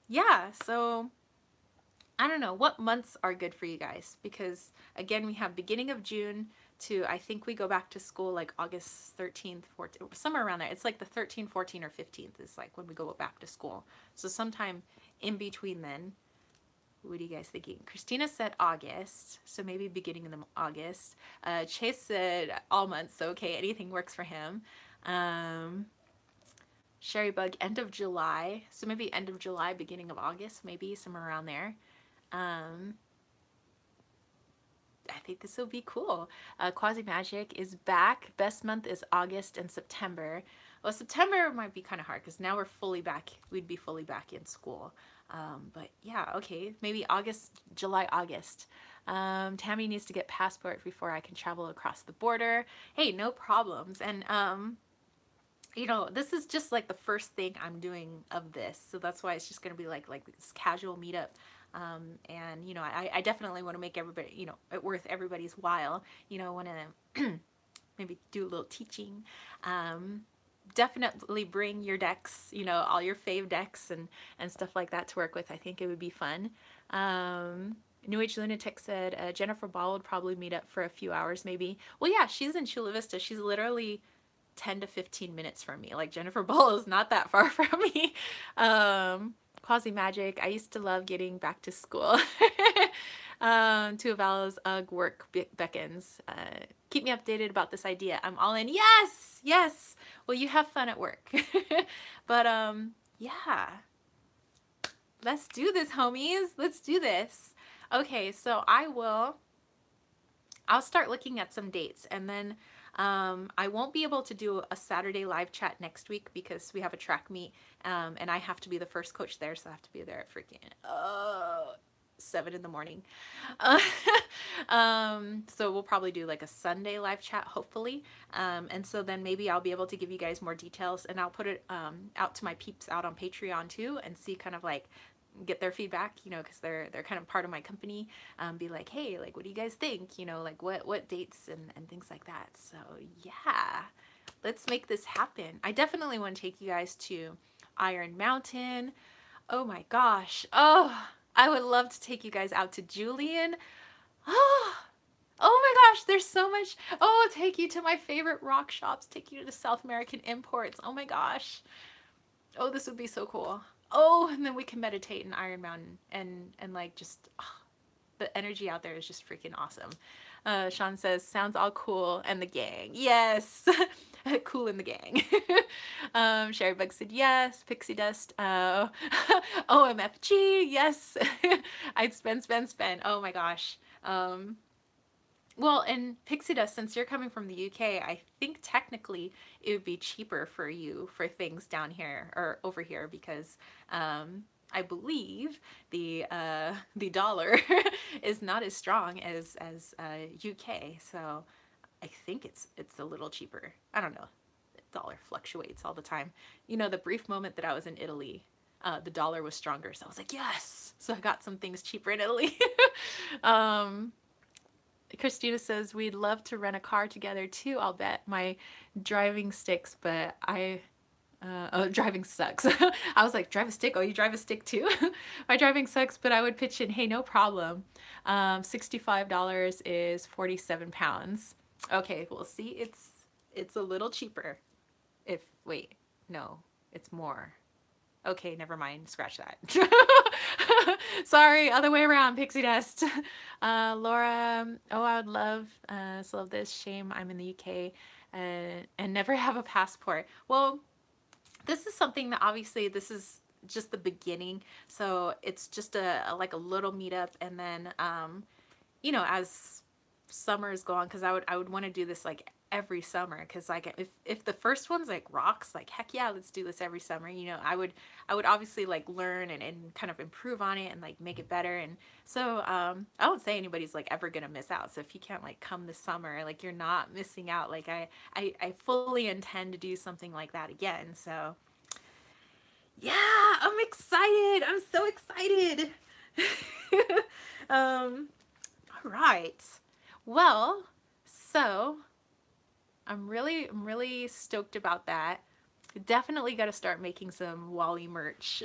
Yeah, so I don't know what months are good for you guys, because again, we have beginning of June to, I think we go back to school like August 13th, 14th, somewhere around there. It's like the 13th, 14th, or 15th is like when we go back to school. So sometime in between then. What are you guys thinking? Christina said August, so maybe beginning of August. Chase said all months, so okay, anything works for him. Sherry Bug, end of July, so maybe end of July, beginning of August, maybe somewhere around there. I think this will be cool. Quasi Magic is back. Best month is August and September. Well, September might be kind of hard because now we're fully back. We'd be fully back in school. But yeah, okay, maybe August, July, August. Tammy needs to get passport before I can travel across the border. Hey, no problems. And you know, this is just like the first thing I'm doing of this, so that's why it's just gonna be like this casual meetup. And you know, I definitely want to make everybody, you know, it worth everybody's while. You know, want to maybe do a little teaching. Definitely bring your decks, you know, all your fave decks and stuff like that to work with. I think it would be fun. New Age Lunatic said Jennifer Ball would probably meet up for a few hours maybe. Well, yeah, she's in Chula Vista. She's literally 10 to 15 minutes from me. Like Jennifer Ball is not that far from me. Quasi Magic, I used to love getting back to school. Two of Vala's work beckons. Keep me updated about this idea. I'm all in. Yes, yes. Well, you have fun at work. But yeah. Let's do this, homies. Let's do this. Okay, so I'll start looking at some dates, and then I won't be able to do a Saturday live chat next week because we have a track meet, and I have to be the first coach there, so I have to be there at freaking 7 in the morning. So we'll probably do like a Sunday live chat, hopefully. And so then maybe I'll be able to give you guys more details, and I'll put it out to my peeps out on Patreon too, and see kind of like get their feedback, you know, because they're kind of part of my company. Be like, hey, like, what do you guys think, you know, like what dates and things like that. So yeah, let's make this happen. I definitely want to take you guys to Iron Mountain. Oh my gosh, oh, I would love to take you guys out to Julian. Oh my gosh, there's so much. Oh, take you to my favorite rock shops, take you to the South American imports. Oh my gosh, oh, this would be so cool. Oh, and then we can meditate in Iron Mountain, and like just the energy out there is just freaking awesome. Sean says, sounds all cool and the gang. Yes, cool in the gang. Sherry Bug said yes. Pixie Dust. OMFG. Yes. I'd spend. Oh my gosh. Well, and Pixie Dust, since you're coming from the UK, I think technically it would be cheaper for you for things down here or over here, because I believe the dollar is not as strong as UK. So I think it's a little cheaper. I don't know. The dollar fluctuates all the time. You know, the brief moment that I was in Italy, the dollar was stronger. So I was like, yes. So I got some things cheaper in Italy. Christina says, we'd love to rent a car together too, I'll bet. My driving sticks, but driving sucks. I was like, drive a stick? Oh, you drive a stick too? My driving sucks, but I would pitch in. Hey, no problem. $65 is 47 pounds. Okay, well, see, it's a little cheaper. Wait, no, it's more. Okay, never mind. Scratch that. Sorry, other way around, Pixie Dust. Laura, oh, I would love this. Shame I'm in the UK and never have a passport. Well, this is something that obviously this is just the beginning. So it's just like a little meetup, and then, you know, as summers go on, because I would want to do this like every summer, because like if the first one's like rocks, like heck yeah, let's do this every summer. You know, I would obviously like learn and kind of improve on it and like make it better. And so I don't say anybody's like ever gonna miss out. So if you can't like come this summer, like you're not missing out. Like I fully intend to do something like that again. So yeah, I'm excited. I'm so excited. All right. Well, so I'm really stoked about that. Definitely got to start making some Wally merch.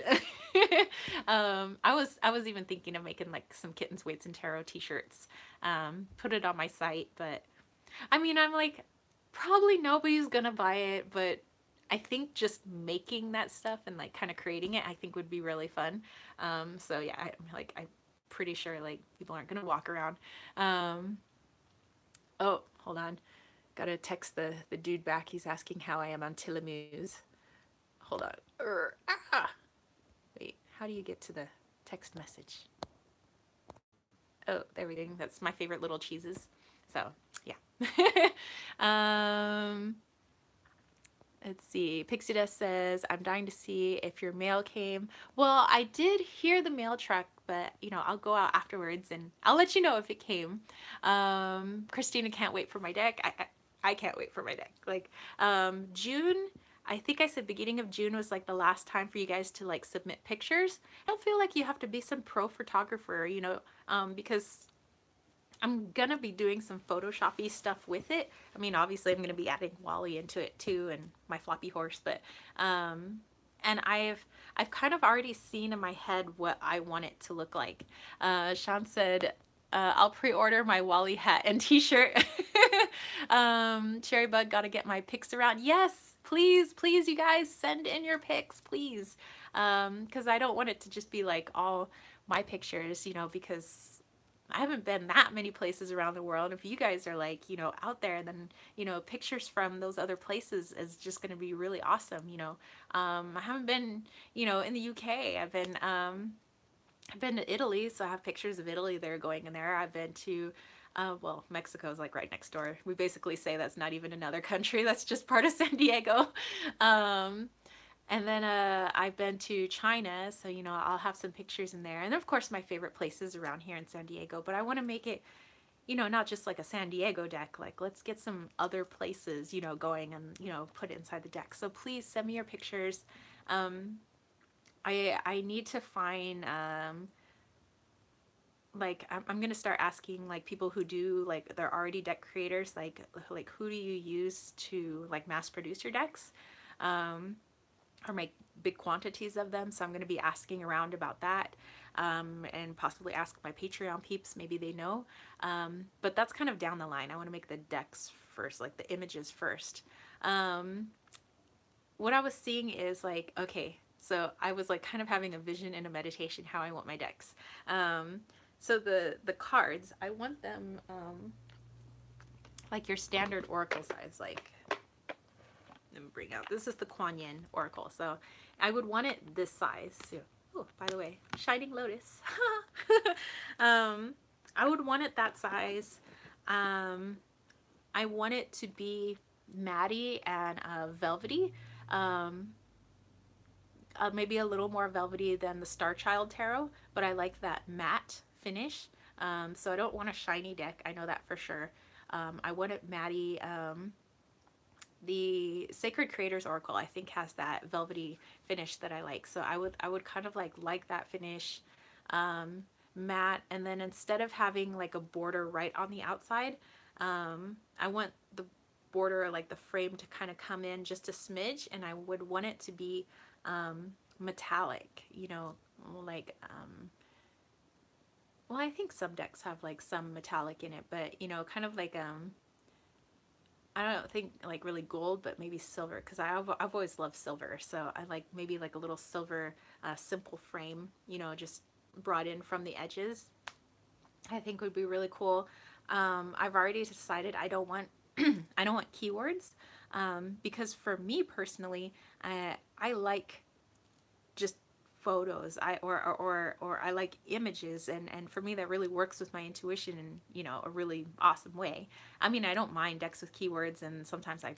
I was even thinking of making like some kittens, weights, and tarot T-shirts. Put it on my site, but I mean, I'm like, probably nobody's gonna buy it, but I think just making that stuff and like kind of creating it, I think would be really fun. So yeah, I'm pretty sure like people aren't gonna walk around. Um, oh, hold on. Gotta text the dude back. He's asking how I am on Tillamoose. Hold on. Wait, how do you get to the text message? Oh, there we go. That's my favorite little cheeses. So, yeah. um, let's see. Pixie Dust says, I'm dying to see if your mail came. Well, I did hear the mail truck, but you know, I'll go out afterwards and I'll let you know if it came. Christina can't wait for my deck. I can't wait for my deck. Like, June, I think I said beginning of June was like the last time for you guys to like submit pictures. I don't feel like you have to be some pro photographer, you know, because I'm gonna be doing some Photoshoppy stuff with it. I mean, obviously I'm gonna be adding Wally into it too and my floppy horse, but and I've kind of already seen in my head what I want it to look like. Sean said, I'll pre-order my Wally hat and t-shirt. Cherry Bug, gotta get my pics around. Yes, please, please, you guys, send in your pics, please. Because I don't want it to just be like all my pictures, you know, because I haven't been that many places around the world. If you guys are like, you know, out there, then, you know, pictures from those other places is just going to be really awesome. You know, I haven't been, you know, in the UK. I've been to Italy, so I have pictures of Italy that are going in there. I've been to, well, Mexico is like right next door. We basically say that's not even another country. That's just part of San Diego. Um, and then I've been to China, so you know I'll have some pictures in there. And of course my favorite places around here in San Diego, but I want to make it, you know, not just like a San Diego deck. Like let's get some other places, you know, going and, you know, put it inside the deck. So please send me your pictures. I need to find like I'm gonna start asking like people who do like they're already deck creators, like who do you use to like mass produce your decks, or make big quantities of them. So I'm going to be asking around about that, and possibly ask my Patreon peeps, maybe they know. But that's kind of down the line. I want to make the decks first, like the images first. What I was seeing is like, okay, so I was like kind of having a vision and a meditation how I want my decks. So the cards, I want them like your standard oracle size, like let me bring out, this is the Kuan Yin oracle, so I would want it this size. So, oh, by the way, Shining Lotus. I would want it that size. I want it to be matty and velvety, maybe a little more velvety than the Star Child Tarot, but I like that matte finish. So I don't want a shiny deck, I know that for sure. I want it matty. The Sacred Creators Oracle, I think, has that velvety finish that I like. So I would kind of like that finish, matte. And then instead of having like a border right on the outside, I want the border, like the frame, to kind of come in just a smidge, and I would want it to be metallic, you know, like well, I think some decks have like some metallic in it, but you know, kind of like I don't think like really gold, but maybe silver, because I've always loved silver. So I like maybe like a little silver simple frame, you know, just brought in from the edges. I think would be really cool. I've already decided I don't want I don't want keywords, because for me personally, I like just photos. Or I like images, and for me that really works with my intuition in, you know, a really awesome way. I mean, I don't mind decks with keywords, and sometimes I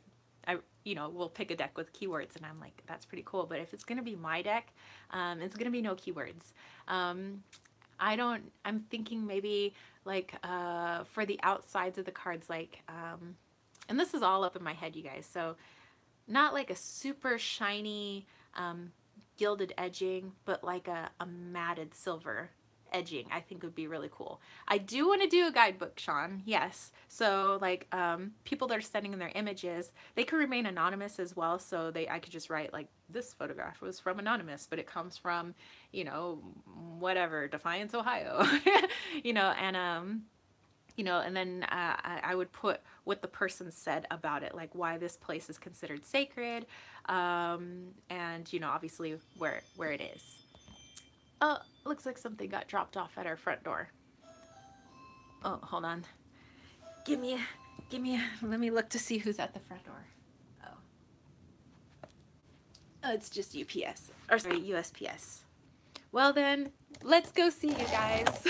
you know, will pick a deck with keywords and I'm like, that's pretty cool. But if it's gonna be my deck, it's gonna be no keywords. I'm thinking maybe like for the outsides of the cards, like and this is all up in my head, you guys, so not like a super shiny gilded edging, but like a matted silver edging, I think would be really cool. I do want to do a guidebook, Sean. Yes. So like people that are sending in their images, they could remain anonymous as well. So I could just write like, this photograph was from anonymous, but it comes from, you know, whatever, Defiance, Ohio, you know, and then I would put what the person said about it, like why this place is considered sacred, and, you know, obviously where it is. Oh, looks like something got dropped off at our front door. Oh, hold on. Give me let me look to see who's at the front door. Oh, it's just UPS, or sorry, USPS. Well then, let's go see you guys.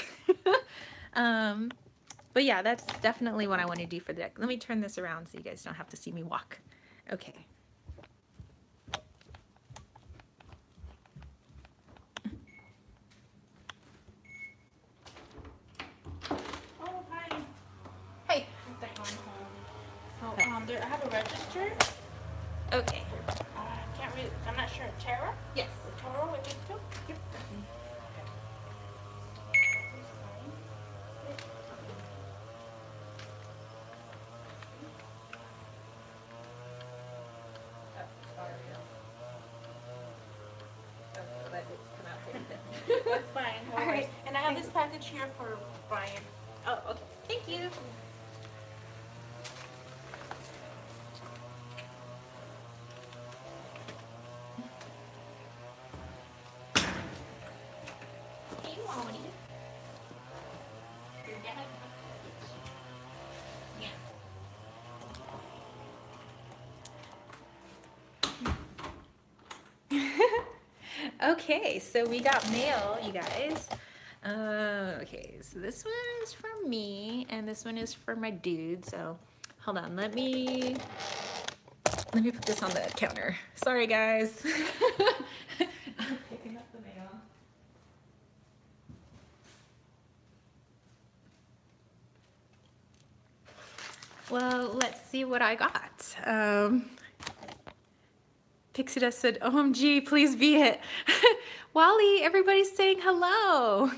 But yeah, that's definitely what I want to do for the deck. Let me turn this around so you guys don't have to see me walk. Okay. Oh, hi. Hey. So, I have a register. Okay. Can't read. I'm not sure. Tara? Yes. Tara with it too? Yep. That's fine. No All worries. right. And I have this package here for Brian. Oh, okay. Thank you. Hey, Molly. Your dad. Yeah. Okay, so we got mail, you guys. Okay, so this one is from me, and this one is for my dude. So, hold on, let me put this on the counter. Sorry, guys. I'm picking up the mail. Well, let's see what I got. Pixie Dust said, OMG, please be it. Wally, everybody's saying hello.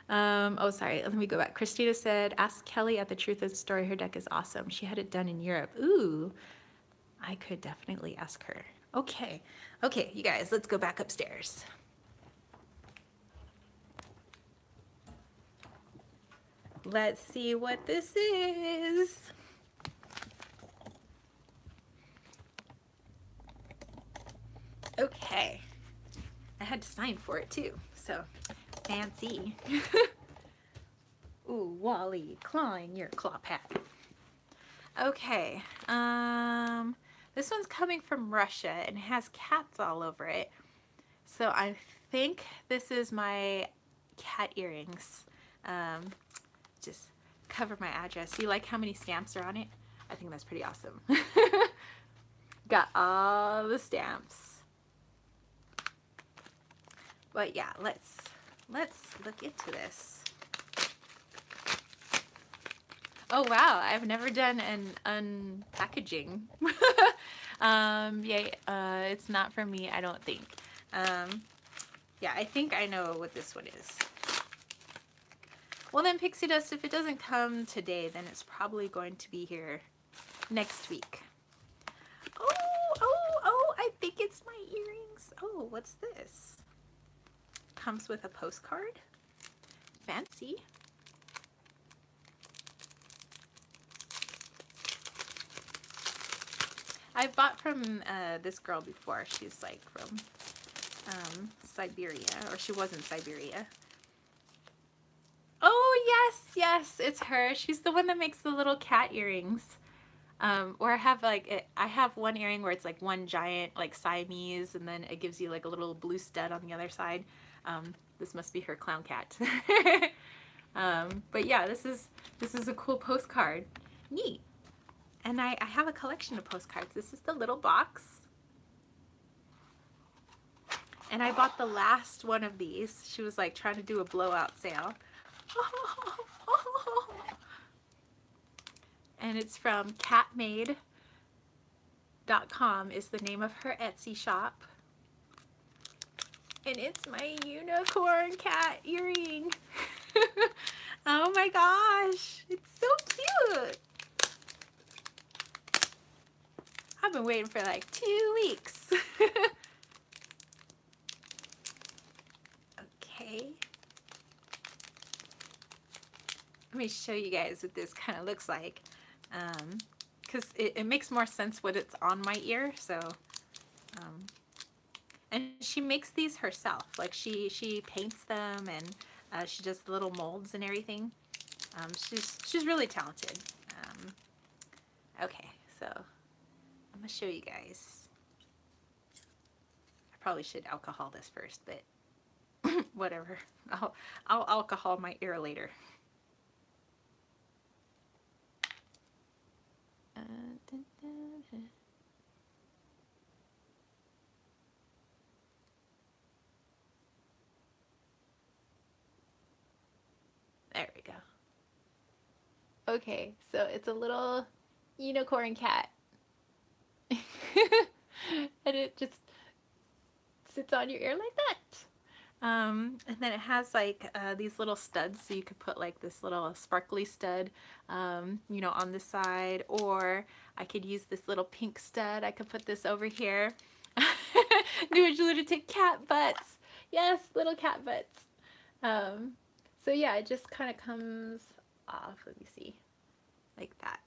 Oh, sorry, let me go back. Christina said, ask Kelly at the Truth of the Story. Her deck is awesome. She had it done in Europe. Ooh, I could definitely ask her. Okay, okay, you guys, let's go back upstairs. Let's see what this is. Okay, I had to sign for it too, so fancy. Ooh, Wally, clawing your claw pad. Okay, this one's coming from Russia and has cats all over it. So I think this is my cat earrings. Just cover my address. You like how many stamps are on it? I think that's pretty awesome. Got all the stamps. But yeah, let's look into this. Oh wow, I've never done an unpackaging. Yeah, it's not for me, I don't think. Yeah, I think I know what this one is. Well then, Pixie Dust, if it doesn't come today, then it's probably going to be here next week. Oh, I think it's my earrings. Oh, what's this? Comes with a postcard. Fancy. I've bought from this girl before. She's like from Siberia, or she was in Siberia. Oh yes, it's her. She's the one that makes the little cat earrings. Or I have like I have one earring where it's like one giant like Siamese, and then it gives you like a little blue stud on the other side. This must be her clown cat. But yeah, this is a cool postcard. Neat. And I have a collection of postcards. This is the little box. And I bought the last one of these. She was like trying to do a blowout sale. And it's from catmade.com is the name of her Etsy shop. And it's my unicorn cat earring. Oh my gosh, it's so cute. I've been waiting for like 2 weeks. Okay. Let me show you guys what this kind of looks like. Because it makes more sense when it's on my ear. So, and she makes these herself. Like she paints them, and she does little molds and everything. She's really talented. Okay, so I'm gonna show you guys. I probably should alcohol this first, but whatever. I'll alcohol my ear later. There we go. Okay, so it's a little unicorn cat. And it just sits on your ear like that. And then it has like these little studs, so you could put like this little sparkly stud, you know, on the side, or I could use this little pink stud. I could put this over here. New lunatic cat butts. Yes, little cat butts. So yeah, it just kind of comes off. Let me see, like that.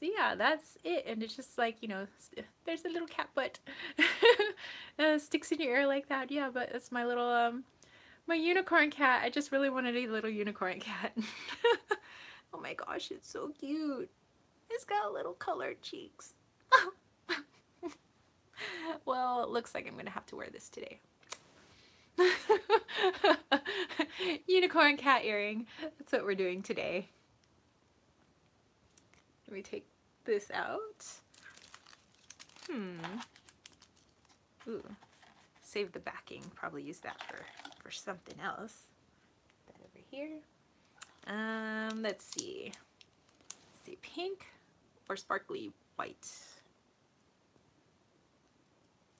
So yeah, that's it. And it's just like, you know, there's a little cat butt. Sticks in your ear like that. Yeah, but it's my little, my unicorn cat. I just really wanted a little unicorn cat. Oh my gosh, it's so cute. It's got little colored cheeks. Well, it looks like I'm going to have to wear this today. Unicorn cat earring. That's what we're doing today. Let me take this out. Ooh. Save the backing. Probably use that for something else. Put that over here. Let's see. Let's see, pink or sparkly white?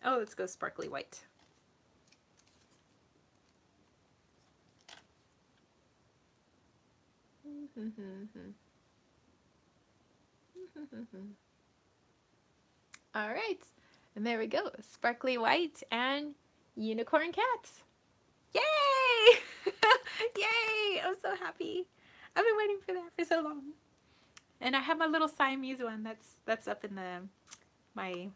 Oh, let's go sparkly white. All right, and there we go, sparkly white and unicorn cat. Yay! Yay! I'm so happy. I've been waiting for that for so long. And I have my little Siamese one that's up in my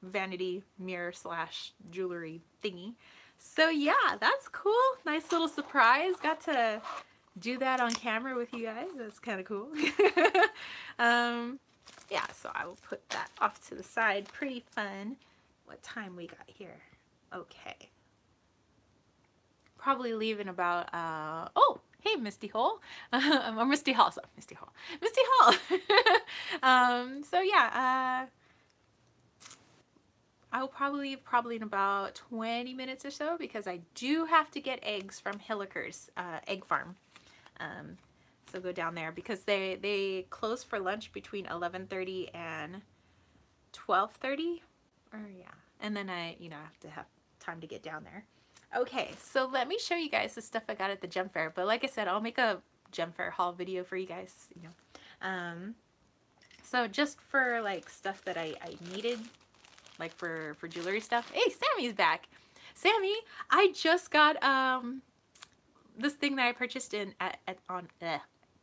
vanity mirror / jewelry thingy. So yeah, that's cool. Nice little surprise. Got to do that on camera with you guys. That's kind of cool. Yeah, so I will put that off to the side. Pretty fun. What time we got here? Okay. Probably leave in about, oh, hey, Misty Hole. Or Misty Hall, sorry, Misty Hall. Misty Hall. So yeah, I'll probably leave in about 20 minutes or so, because I do have to get eggs from Hilliker's egg farm. So go down there because they close for lunch between 11:30 and 12:30, or yeah, and then I have to have time to get down there. Okay, so let me show you guys the stuff I got at the gem fair. But like I said, I'll make a gem fair haul video for you guys. So just for like stuff that I needed, like for jewelry stuff. Hey, Sammy's back. Sammy, I just got this thing that I purchased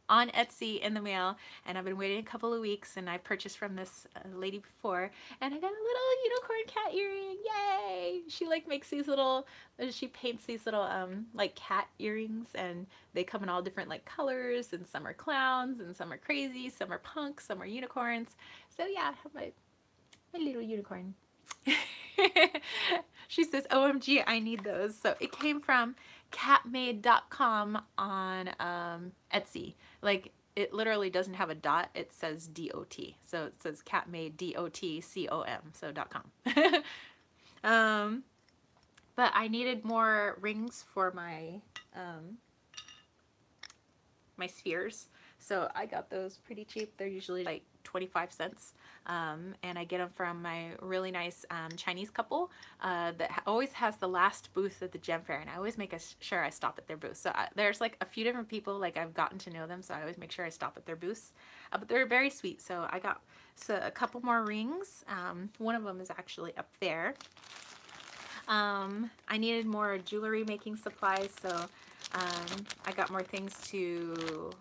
on Etsy in the mail, and I've been waiting a couple of weeks, and I purchased from this lady before, and I got a little unicorn cat earring. Yay! She like makes these little, she paints these little like cat earrings, and they come in all different like colors, and some are clowns, and some are crazy, some are punks, some are unicorns. So yeah, I have my little unicorn. She says, OMG, I need those. So it came from catmade.com on Etsy. Like, it literally doesn't have a dot. It says D-O-T. So it says catmade, D-O-T-C-O-M, so .com. But I needed more rings for my spheres. So I got those pretty cheap. They're usually like 25 cents. And I get them from my really nice Chinese couple that always has the last booth at the Gem Fair. And I always make sure I stop at their booth. So there's like a few different people, like I've gotten to know them. So I always make sure I stop at their booths. But they're very sweet. So I got a couple more rings. One of them is actually up there. I needed more jewelry making supplies, so I got more things to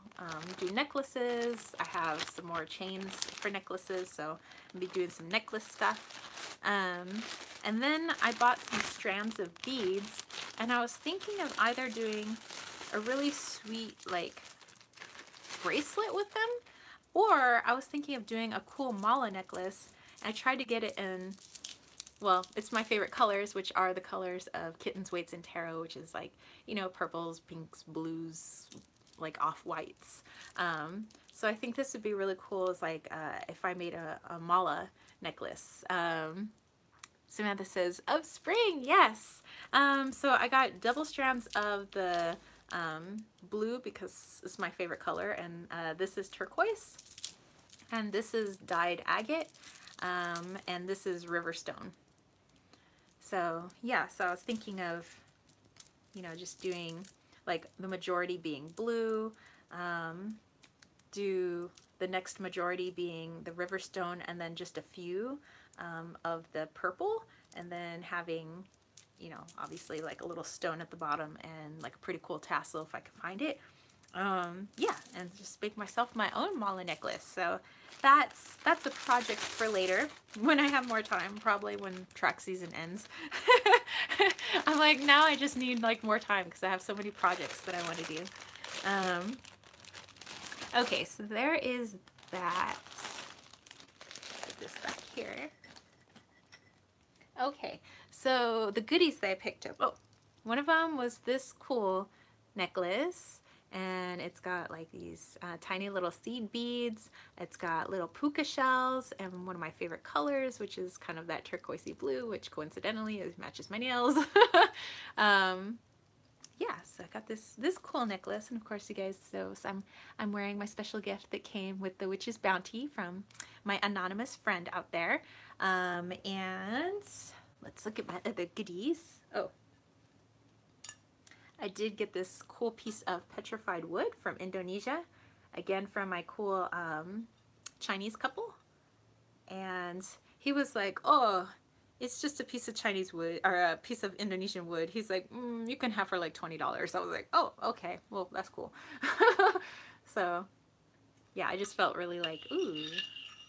do necklaces. I have some more chains for necklaces, so I'll be doing some necklace stuff. And then I bought some strands of beads, and I was thinking of either doing a really sweet like bracelet with them, or I was thinking of doing a cool mala necklace. I tried to get it in, well, it's my favorite colors, which are the colors of Kittens, Waits, and Tarot, which is like, you know, purples, pinks, blues, like off-whites. So I think this would be really cool is like if I made a mala necklace. Samantha says, of spring, yes. So I got double strands of the blue because it's my favorite color, and this is turquoise, and this is dyed agate, and this is riverstone. So yeah, so I was thinking of, you know, just doing like the majority being blue, do the next majority being the riverstone, and then just a few of the purple, and then having, you know, obviously like a little stone at the bottom and like a pretty cool tassel if I can find it. Yeah, and just make myself my own mala necklace. So that's a project for later when I have more time, probably when track season ends. I'm like, now I just need like more time because I have so many projects that I want to do. Okay, so there is that. Put this back here. Okay, so the goodies that I picked up. Oh, one of them was this cool necklace, and it's got like these tiny little seed beads. It's got little puka shells and one of my favorite colors, which is kind of that turquoisey blue, which coincidentally matches my nails. Yeah, so I got this cool necklace, and of course you guys, so I'm wearing my special gift that came with the Witch's Bounty from my anonymous friend out there. And let's look at my other goodies. Oh, I did get this cool piece of petrified wood from Indonesia, again from my cool Chinese couple, and he was like, oh, it's just a piece of Chinese wood, or a piece of Indonesian wood. He's like, you can have for like $20. I was like, oh, okay, well, that's cool. So yeah, I just felt really like, ooh,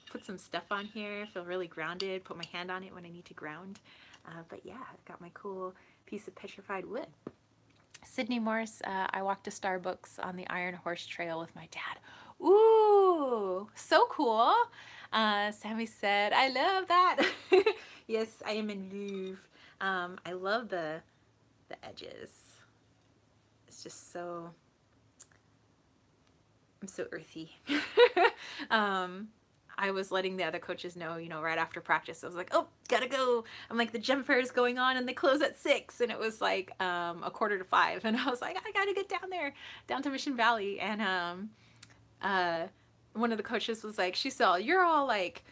put some stuff on here, feel really grounded, put my hand on it when I need to ground. But yeah, I got my cool piece of petrified wood. Sydney Morse, I walked to Starbucks on the Iron Horse Trail with my dad. Ooh, so cool. Sammy said, I love that. Yes, I am in Louvre. I love the edges. It's just so, I'm so earthy. I was letting the other coaches know, you know, right after practice. I was like, oh, gotta go. I'm like, the gem fair is going on and they close at 6. And it was like 4:45. And I was like, I gotta get down there, down to Mission Valley. And one of the coaches was like, she saw, you're all like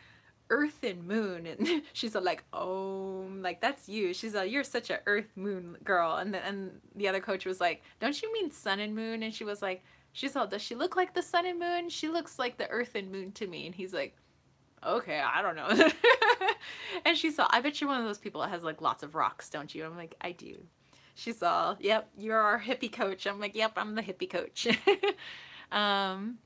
earth and moon. And she's like, oh, like, that's you. She's like, you're such a earth moon girl. And the other coach was like, don't you mean sun and moon? And she was like, she's all, does she look like the sun and moon? She looks like the earth and moon to me. And he's like, okay, I don't know. And she's all, I bet you're one of those people that has like lots of rocks, don't you? I'm like, I do. She's all, yep, you're our hippie coach. I'm like, yep, I'm the hippie coach. um,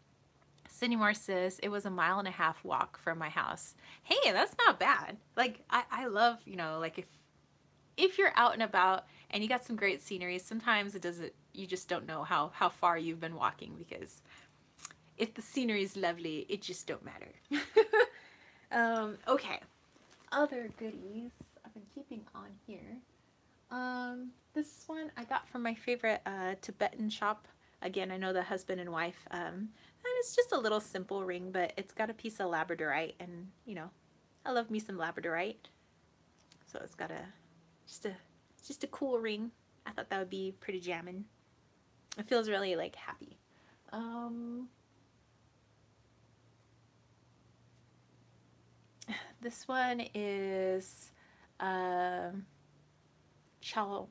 Cindy Moore says it was a 1.5 mile walk from my house. Hey, that's not bad. Like I love, like if you're out and about and you got some great scenery, sometimes it doesn't you just don't know how far you've been walking because if the scenery is lovely, it just don't matter. Okay. Other goodies I've been keeping on here. This one I got from my favorite Tibetan shop. Again, I know the husband and wife. And it's just a little simple ring, but it's got a piece of labradorite, and I love me some labradorite. So it's got just a just a cool ring. I thought that would be pretty jammin'. It feels really like happy. Um, this one is um, chal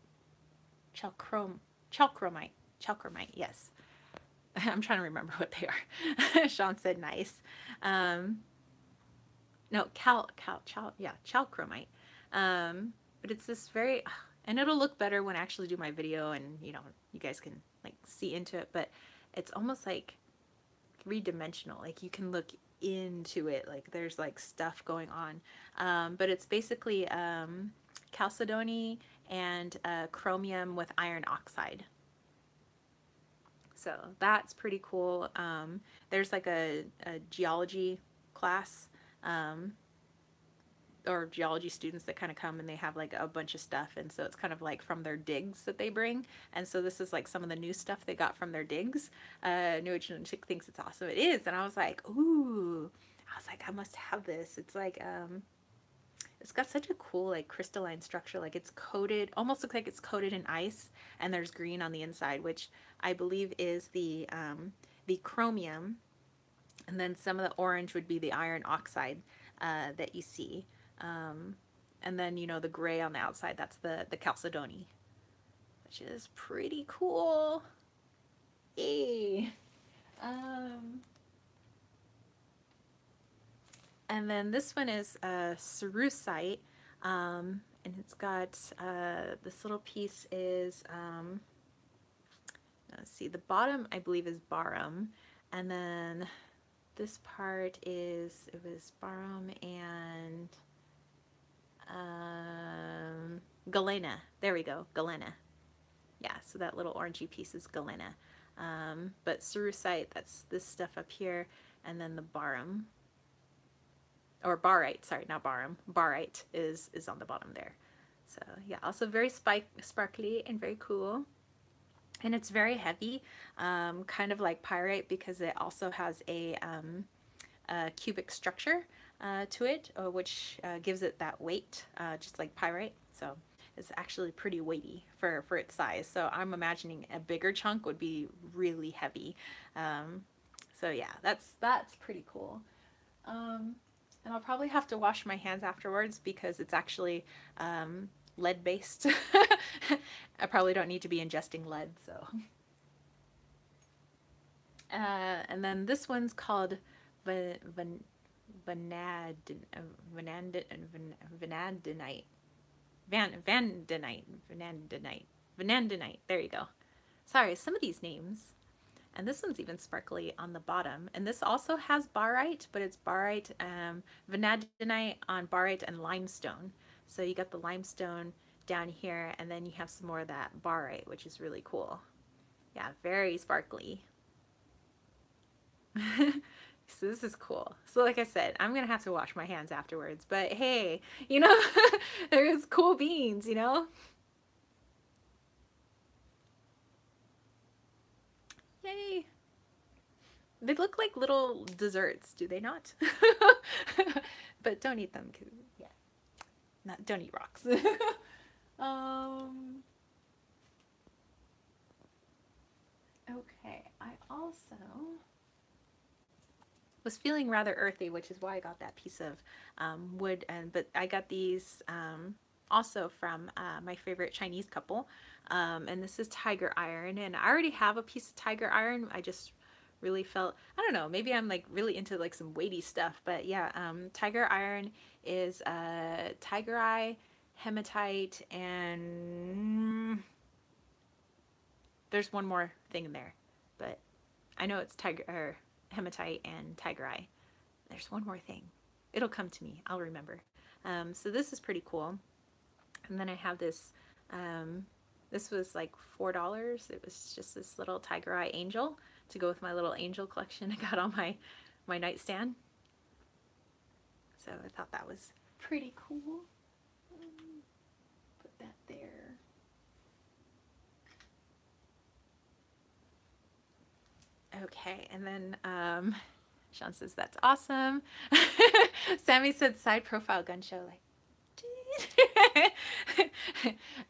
chalchrome chalchromite chalchromite. Yes, I'm trying to remember what they are. Sean said nice. Um, no, yeah, chalchromite. But it's this very, and it'll look better when I actually do my video, and you guys can like see into it. But it's almost like 3-dimensional. Like you can look into it. Like there's like stuff going on. But it's basically chalcedony and chromium with iron oxide. So that's pretty cool. There's like a geology class, um, or geology students that kind of come and they have like a bunch of stuff. And so it's kind of like from their digs that they bring. And so this is like some of the new stuff they got from their digs. New Age Chick thinks it's awesome. It is. And I was like, ooh, I must have this. It's like, it's got such a cool like crystalline structure. Like it's coated, almost looks like it's coated in ice, and there's green on the inside, which I believe is the chromium, and then some of the orange would be the iron oxide that you see, um, and then the gray on the outside, that's the chalcedony, which is pretty cool. Yay. Um, And then this one is cerussite, and it's got this little piece is let's see, the bottom I believe is barum, and then this part it was barum and galena. There we go, galena. Yeah, so that little orangey piece is galena. But cerussite, that's this stuff up here, and then the barum, or barite, sorry, not barum. Barite is on the bottom there. So yeah, also very sparkly and very cool. And it's very heavy, kind of like pyrite, because it also has a cubic structure to it, which gives it that weight, just like pyrite. So it's actually pretty weighty for its size. So I'm imagining a bigger chunk would be really heavy. So yeah, that's pretty cool. Um, and I'll probably have to wash my hands afterwards because it's actually lead based. I probably don't need to be ingesting lead, so. And then this one's called vanadinite. Vanadinite. Vanadinite. There you go. Sorry, some of these names. And this one's even sparkly on the bottom. And this also has barite, but it's barite, vanadinite on barite and limestone. So you got the limestone down here, and then you have some more of that barite, which is really cool. Yeah, very sparkly. So this is cool. So like I said, I'm going to have to wash my hands afterwards. But hey, there's cool beans. Yay. They look like little desserts, do they not? But don't eat them, cause yeah, don't eat rocks. um. Okay, I also was feeling rather earthy, which is why I got that piece of wood. But I got these also from my favorite Chinese couple, and this is tiger iron. And I already have a piece of tiger iron. I just really felt, I don't know, maybe I'm like really into like some weighty stuff, but yeah, tiger iron is tiger eye, hematite, and there's one more thing in there, but I know it's tiger or hematite and tiger eye. There's one more thing. It'll come to me. I'll remember. So this is pretty cool. And then I have this. This was like $4. It was just this little tiger eye angel to go with my little angel collection I got on my nightstand. So I thought that was pretty cool. Put that there. Okay, and then Sean says that's awesome. Sammy said side profile gun show, like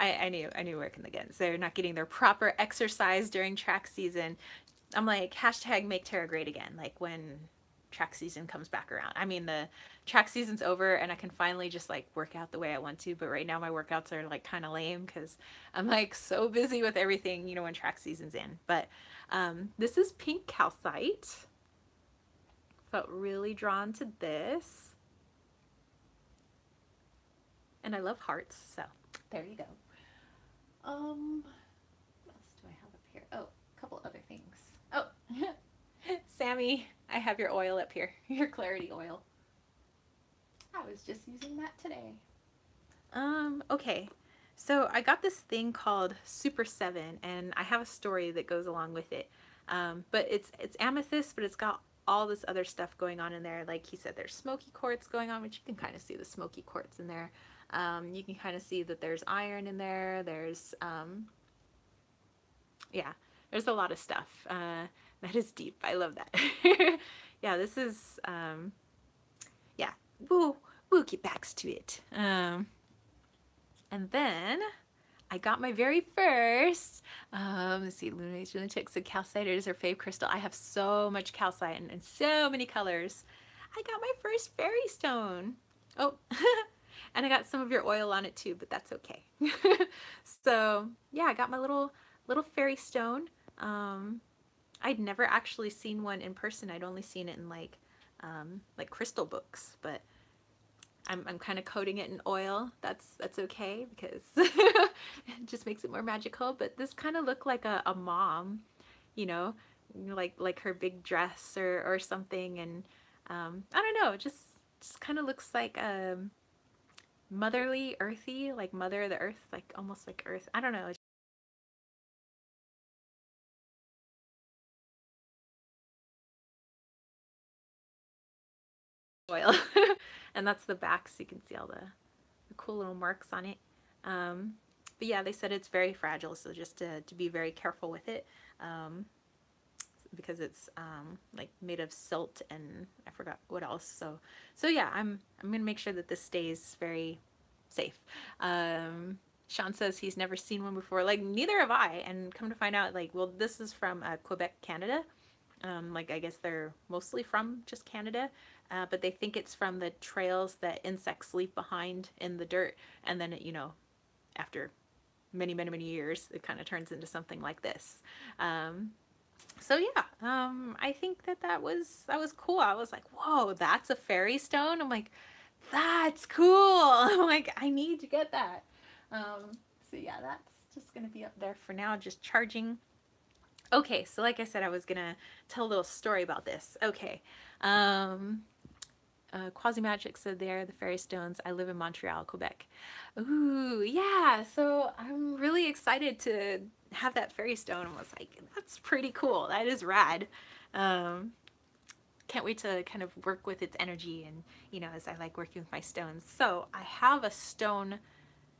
I knew working the guns. They're not getting their proper exercise during track season. I'm like, hashtag make Tara great again. Like when track season comes back around. I mean, the track season's over and I can finally just like work out the way I want to. But right now my workouts are like kind of lame because I'm like so busy with everything, you know, when track season's in. But this is pink calcite. Felt really drawn to this. And I love hearts, so there you go. What else do I have up here? Oh, a couple other things. Oh, Sammy, I have your oil up here, your clarity oil. I was just using that today. Okay. So I got this thing called Super 7, and I have a story that goes along with it. But it's amethyst, but it's got all this other stuff going on in there. Like he said, there's smoky quartz going on, which you can kind of see the smoky quartz in there. You can kind of see that there's iron in there. There's, yeah, there's a lot of stuff. That is deep. I love that. Yeah, this is, yeah, we'll get back to it. And then I got my very first, let's see, Illumination Lunatics and calcite is her fave crystal. I have so much calcite and so many colors. I got my first fairy stone. Oh, and I got some of your oil on it too, but that's okay. So yeah, I got my little fairy stone. I'd never actually seen one in person. I'd only seen it in like crystal books, but I'm kind of coating it in oil. That's okay because it just makes it more magical. But this kind of looked like a mom, you know, like her big dress or something. And I don't know, it just kind of looks like motherly, earthy, like mother of the earth, like almost like earth. I don't know. Oil, and that's the back, so you can see all the cool little marks on it. But yeah, they said it's very fragile, so just to be very careful with it, because it's like made of silt and I forgot what else. So yeah, I'm gonna make sure that this stays very safe. Sean says he's never seen one before. Like neither have I, and come to find out, like, well, this is from Quebec, Canada. Like I guess they're mostly from just Canada, but they think it's from the trails that insects leave behind in the dirt, and then it, you know, after many years, it kind of turns into something like this. So yeah, I think that was cool. I was like, whoa, that's a fairy stone. I'm like, that's cool. I'm like, I need to get that. So yeah, that's just gonna be up there for now, just charging. Okay, so like I said, I was gonna tell a little story about this. Okay, Quasi Magic said there, the fairy stones. I live in Montreal, Quebec. Ooh, yeah. So I'm really excited to have that fairy stone. I was like, that's pretty cool. That is rad. Can't wait to kind of work with its energy and, you know, as I like working with my stones. So I have a stone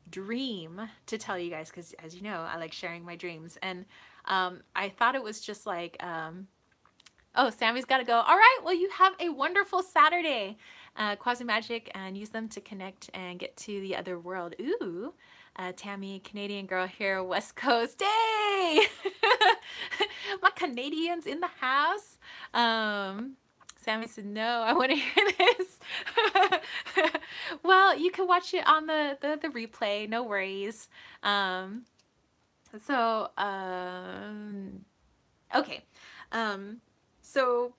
dream to tell you guys because, as you know, I like sharing my dreams. And I thought it was just like, oh, Sammy's got to go. All right, well, you have a wonderful Saturday, Quasi Magic, and use them to connect and get to the other world. Ooh, Tammy, Canadian girl here, West Coast. Hey! My Canadians in the house. Sammy said, no, I want to hear this. Well, you can watch it on the replay. No worries. Okay. So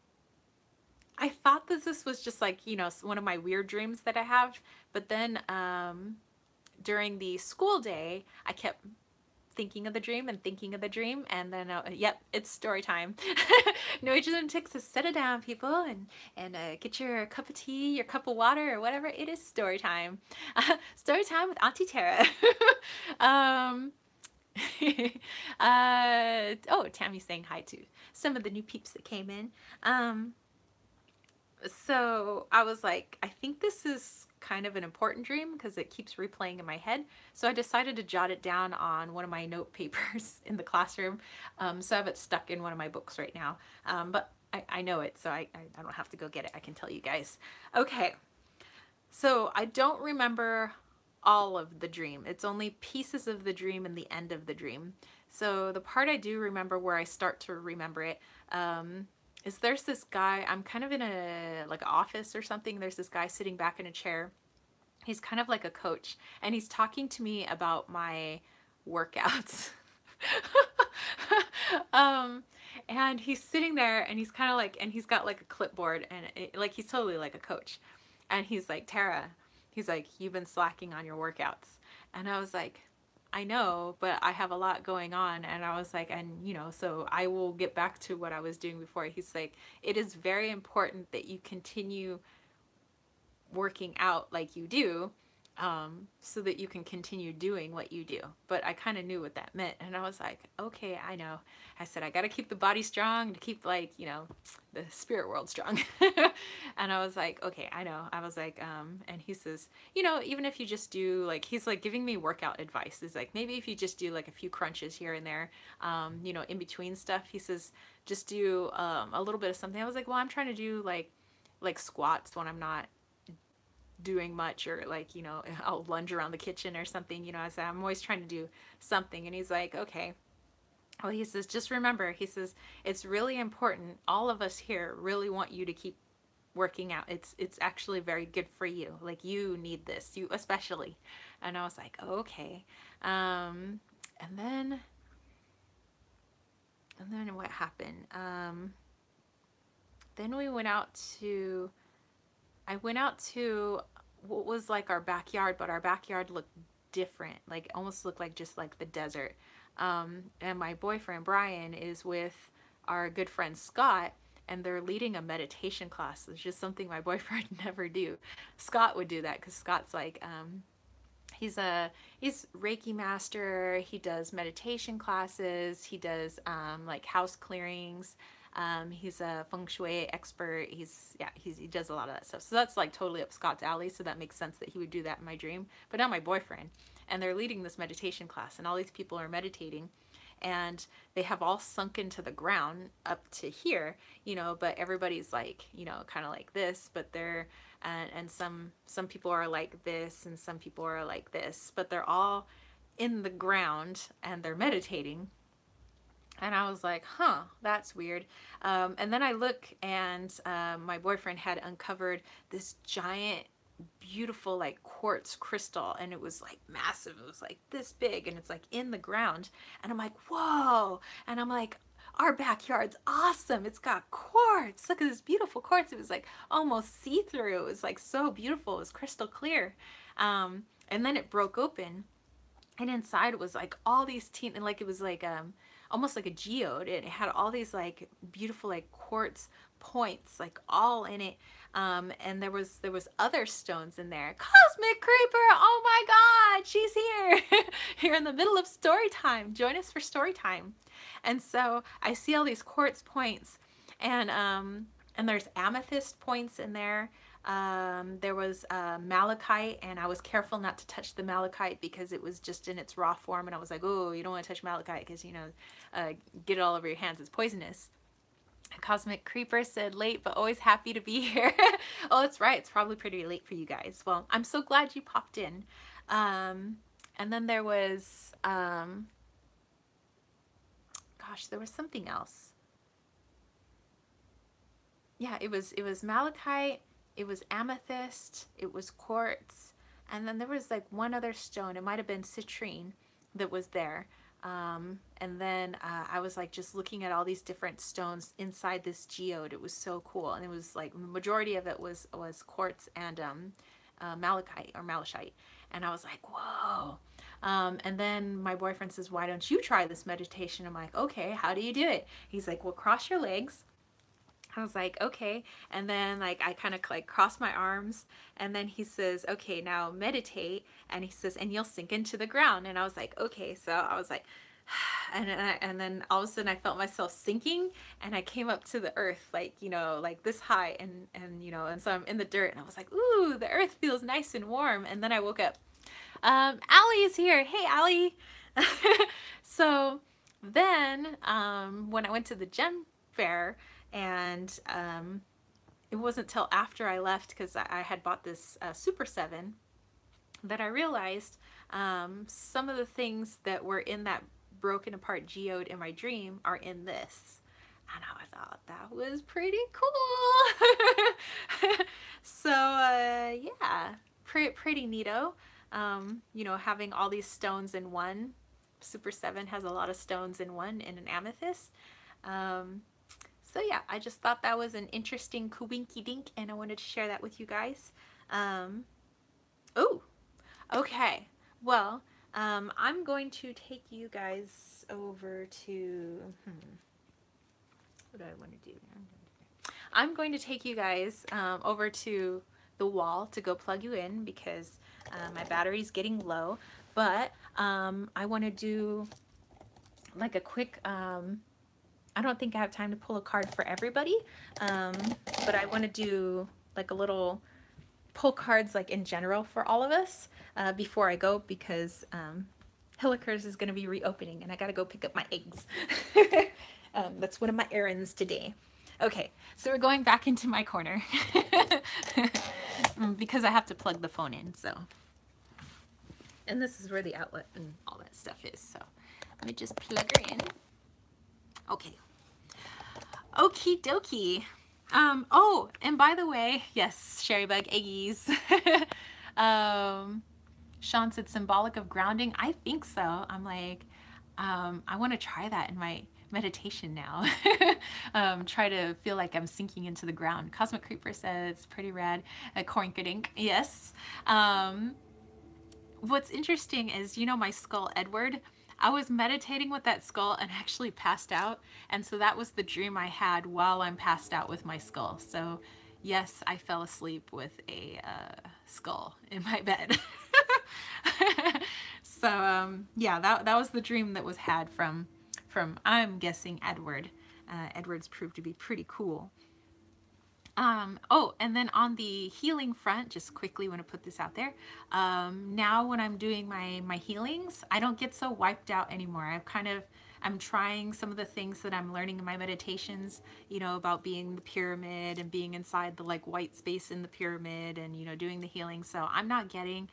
I thought that this was just like, you know, one of my weird dreams that I have. But then during the school day, I kept thinking of the dream and thinking of the dream, and then yep, it's story time. No agent ticks to set it down, people, and get your cup of tea, your cup of water, or whatever. It is story time. Story time with Auntie Tara. um, oh, Tammy's saying hi to some of the new peeps that came in. Um, so I was like, I think this is kind of an important dream because it keeps replaying in my head. So I decided to jot it down on one of my note papers in the classroom. So I have it stuck in one of my books right now. But I know it, so I don't have to go get it. I can tell you guys. Okay, so I don't remember all of the dream. It's only pieces of the dream and the end of the dream. So the part I do remember where I start to remember it is there's this guy. I'm kind of in a like office or something. There's this guy sitting back in a chair. He's kind of like a coach, and he's talking to me about my workouts. um, and he's sitting there, and he's kind of like, and he's got like a clipboard, and like he's totally like a coach. And he's like, Tara, he's like, you've been slacking on your workouts. And I was like, I know, but I have a lot going on. And I was like, and so I will get back to what I was doing before. He's like, it is very important that you continue working out like you do, so that you can continue doing what you do. But I kind of knew what that meant. And I was like, okay, I know. I said, I got to keep the body strong to keep, like, the spirit world strong. And I was like, okay, I know. I was like, and he says, even if you just do, like, he's like giving me workout advice. He's like, maybe if you just do like a few crunches here and there, in between stuff, he says, just do a little bit of something. I was like, well, I'm trying to do like squats when I'm not doing much, or like I'll lunge around the kitchen or something. I said I'm always trying to do something. And he's like, okay, well, he says, just remember, he says, it's really important, all of us here really want you to keep working out. It's actually very good for you, like you need this, you especially. And I was like, okay. And then what happened, then we went out to I went out to what was like our backyard, but our backyard looked different, like almost looked like just like the desert. And my boyfriend Brian is with our good friend Scott, and they're leading a meditation class. It's just something my boyfriend never do. Scott would do that because Scott's like, he's Reiki master. He does meditation classes. He does like house clearings. He's a feng shui expert. He does a lot of that stuff. So that's like totally up Scott's alley. So that makes sense that he would do that in my dream. But not my boyfriend. And they're leading this meditation class, and all these people are meditating, and they have all sunk into the ground up to here, but everybody's like, kind of like this, but they're and some people are like this, and some people are like this, but they're all in the ground and they're meditating. And I was like, huh, that's weird. And then I look, and my boyfriend had uncovered this giant, beautiful, like quartz crystal. And it was like massive. It was like this big, and it's like in the ground. And I'm like, whoa. And I'm like, our backyard's awesome. It's got quartz. Look at this beautiful quartz. It was like almost see through. It was like so beautiful. It was crystal clear. And then it broke open, and inside was like all these and like it was like almost like a geode. It had all these like beautiful like quartz points like all in it. And there was other stones in there. Cosmic Creeper, oh my god, she's here. Here in the middle of story time. Join us for story time. And so I see all these quartz points, and there's amethyst points in there. There was malachite, and I was careful not to touch the malachite because it was just in its raw form, and I was like, oh, you don't want to touch malachite because get it all over your hands, it's poisonous. Cosmic Creeper said late but always happy to be here. Oh, that's right, it's probably pretty late for you guys. Well, I'm so glad you popped in. And then there was gosh, there was something else. Yeah, it was malachite, it was amethyst, it was quartz, and then there was like one other stone. It might have been citrine that was there. And then I was like just looking at all these different stones inside this geode. It was so cool, and it was like the majority of it was quartz and malachite or malachite, and I was like, whoa. And then my boyfriend says, why don't you try this meditation? I'm like, okay, how do you do it? He's like, well, cross your legs. I was like, okay. And then like I kind of like cross my arms, and then he says, okay, now meditate. And he says, and you'll sink into the ground. And I was like, okay. So I was like, and then all of a sudden I felt myself sinking, and I came up to the earth, like, you know, like this high, and you know, and so I'm in the dirt, and I was like, ooh, the earth feels nice and warm. And then I woke up. Allie is here. Hey, Allie. So then when I went to the gem fair, and it wasn't till after I left, because I had bought this Super 7, that I realized some of the things that were in that broken apart geode in my dream are in this. And I thought that was pretty cool. So, yeah, pretty neato. You know, having all these stones in one. Super 7 has a lot of stones in one in an amethyst. So yeah, I just thought that was an interesting coinky dink, and I wanted to share that with you guys. Oh, okay. Well, I'm going to take you guys over to. What do I want to do? I'm going to take you guys over to the wall to go plug you in, because my battery's getting low. But I want to do like a quick. I don't think I have time to pull a card for everybody, but I want to do like a little pull cards like in general for all of us before I go, because Hillikers is going to be reopening, and I got to go pick up my eggs. That's one of my errands today. Okay, so we're going back into my corner because I have to plug the phone in. So, and this is where the outlet and all that stuff is. So let me just plug her in. Okay. Okie dokie. Oh, and by the way, yes, Sherrybug eggies. Sean said symbolic of grounding. I think so. I'm like, I want to try that in my meditation now. Try to feel like I'm sinking into the ground. Cosmic Creeper says it's pretty rad. Coinkadink, yes. What's interesting is, you know, my skull Edward, I was meditating with that skull and actually passed out. And so that was the dream I had while I'm passed out with my skull. So yes, I fell asleep with a skull in my bed. So yeah, that was the dream that was had from I'm guessing Edward. Edward's proved to be pretty cool. Oh, and then on the healing front, just quickly want to put this out there. Now when I'm doing my healings, I don't get so wiped out anymore. I'm trying some of the things that I'm learning in my meditations, you know, about being the pyramid and being inside the like white space in the pyramid, and, you know, doing the healing. So I'm not getting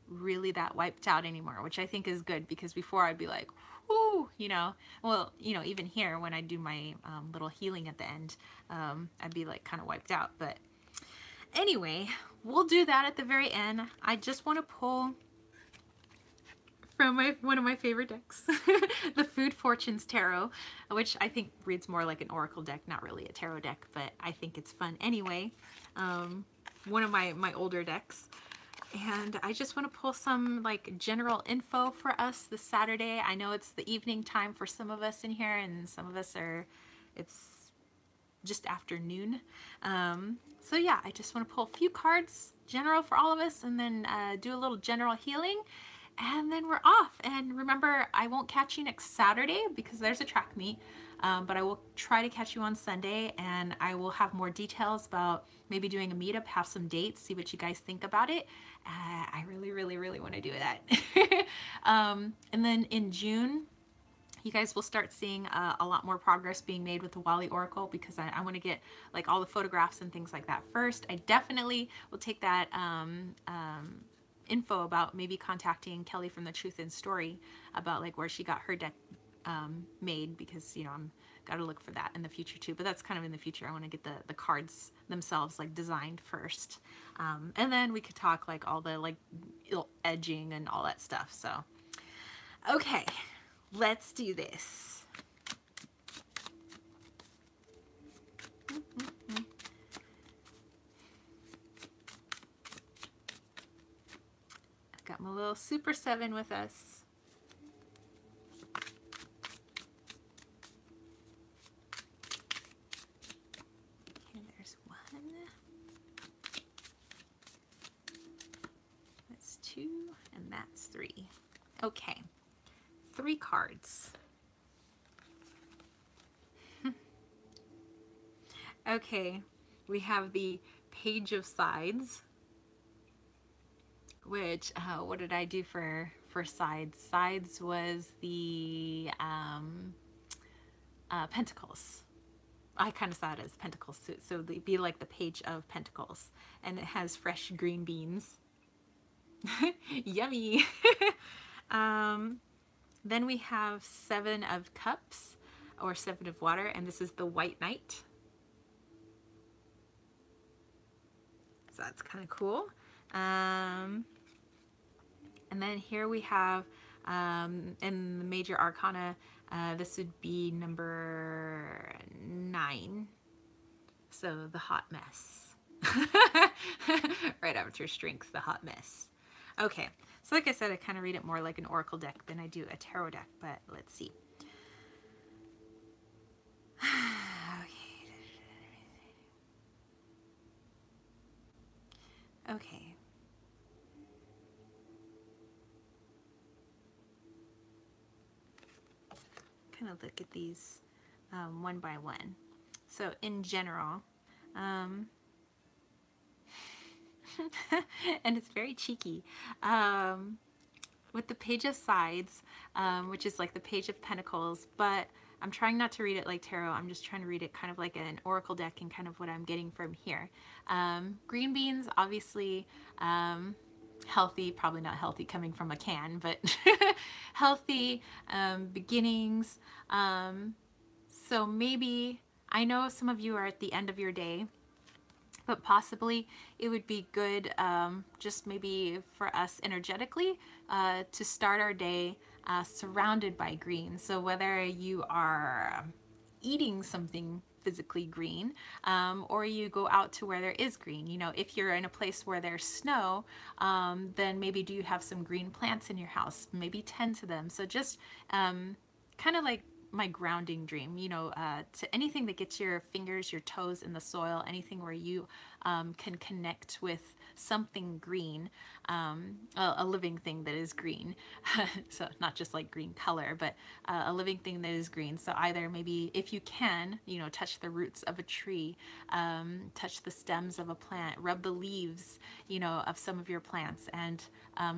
really that wiped out anymore, which I think is good, because before I'd be like, whoo, you know, well, you know, even here when I do my little healing at the end, I'd be like kind of wiped out. But anyway, we'll do that at the very end. I just want to pull from one of my favorite decks, the Food Fortunes Tarot, which I think reads more like an oracle deck, not really a tarot deck, but I think it's fun anyway. One of my older decks. And I just want to pull some like general info for us this Saturday. I know it's the evening time for some of us in here, and some of us it's just afternoon. So yeah, I just want to pull a few cards, general for all of us, and then do a little general healing. And then we're off. And remember, I won't catch you next Saturday because there's a track meet. But I will try to catch you on Sunday, and I will have more details about maybe doing a meetup, have some dates, see what you guys think about it. I really want to do that. And then in June, you guys will start seeing a lot more progress being made with the Wally Oracle, because I want to get like all the photographs and things like that first. I definitely will take that info about maybe contacting Kelly from the Truth and Story about like where she got her deck made, because, you know, I'm got to look for that in the future too, but that's kind of in the future. I want to get the cards themselves like designed first, and then we could talk like all the like edging and all that stuff. So okay, let's do this. I've got my little Super 7 with us. that's 3. Okay, 3 cards. Okay, we have the Page of Sides, which, what did I do for sides? Sides was the Pentacles. I kind of saw it as Pentacles, so it'd be like the Page of Pentacles, and it has fresh green beans. Yummy. um, then we have 7 of Cups, or 7 of Water, and this is the White Knight. So that's kind of cool. And then here we have, in the Major Arcana, this would be number 9. So the Hot Mess. Right after Strength, the Hot Mess. Okay, so like I said, I kind of read it more like an oracle deck than I do a tarot deck, but let's see. Okay. Kind of look at these one by one. So in general, and it's very cheeky. With the Page of Sides, which is like the Page of Pentacles, but I'm trying not to read it like tarot. I'm just trying to read it kind of like an oracle deck and kind of what I'm getting from here. Green beans, obviously, healthy, probably not healthy coming from a can, but healthy beginnings. So maybe, I know some of you are at the end of your day, but possibly it would be good, just maybe for us energetically, to start our day surrounded by green. So whether you are eating something physically green, or you go out to where there is green. You know, if you're in a place where there's snow, then maybe do you have some green plants in your house? Maybe tend to them. So just kind of like my grounding dream, you know, to anything that gets your fingers, your toes in the soil, anything where you can connect with something green, a living thing that is green. So not just like green color, but a living thing that is green. So either maybe if you can, you know, touch the roots of a tree, touch the stems of a plant, rub the leaves, you know, of some of your plants, and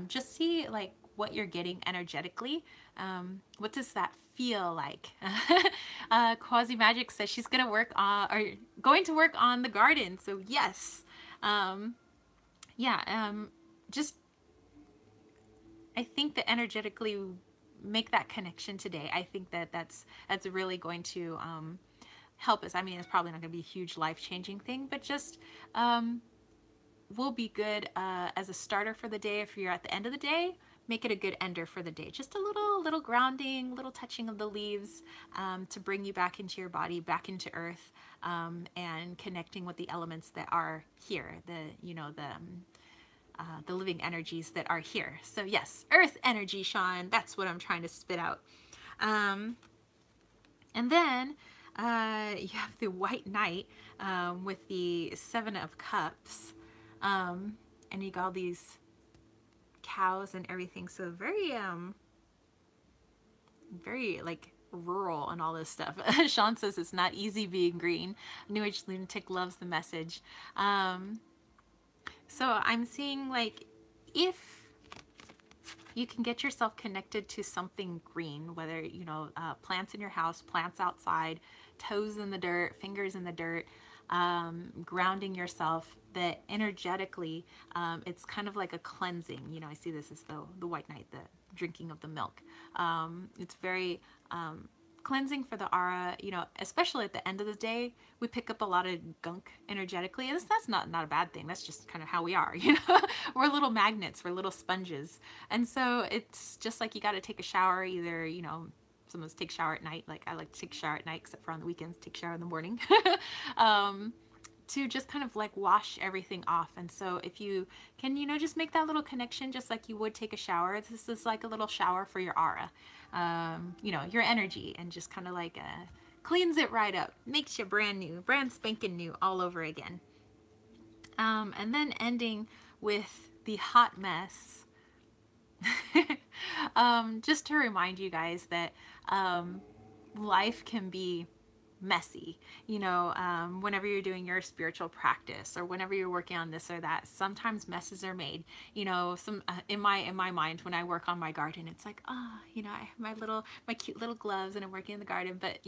just see like what you're getting energetically. What does that feel like? Quasi Magic says she's gonna work on, or going to work on the garden. So yes, yeah. Just I think that energetically make that connection today. I think that that's really going to help us. I mean, it's probably not going to be a huge life changing thing, but just will be good as a starter for the day. If you're at the end of the day, make it a good ender for the day. Just a little grounding, little touching of the leaves to bring you back into your body, back into earth, and connecting with the elements that are here. The living energies that are here. So yes, earth energy, Sean. That's what I'm trying to spit out. And then you have the White Knight with the 7 of Cups. And you got all these cows and everything. So very like rural and all this stuff. Sean says it's not easy being green. New Age Lunatic loves the message. So I'm seeing like if you can get yourself connected to something green, whether, you know, plants in your house, plants outside, toes in the dirt, fingers in the dirt, grounding yourself, that energetically, it's kind of like a cleansing. You know, I see this as the White Knight, the drinking of the milk. It's very cleansing for the aura, you know, especially at the end of the day. We pick up a lot of gunk energetically, and that's not a bad thing. That's just kind of how we are, you know. We're little magnets, we're little sponges. And so it's just like you got to take a shower, either, you know, someone's take a shower at night, like I like to take a shower at night, except for on the weekends, take a shower in the morning. To just kind of like wash everything off. And so if you can, you know, just make that little connection, just like you would take a shower. This is like a little shower for your aura, you know, your energy, and just kind of like cleans it right up, makes you brand new, brand spanking new all over again. And then ending with the Hot Mess. Just to remind you guys that um, life can be messy. Whenever you're doing your spiritual practice or whenever you're working on this or that, sometimes messes are made. Some in my mind when I work on my garden, it's like, I have my cute little gloves and I'm working in the garden, but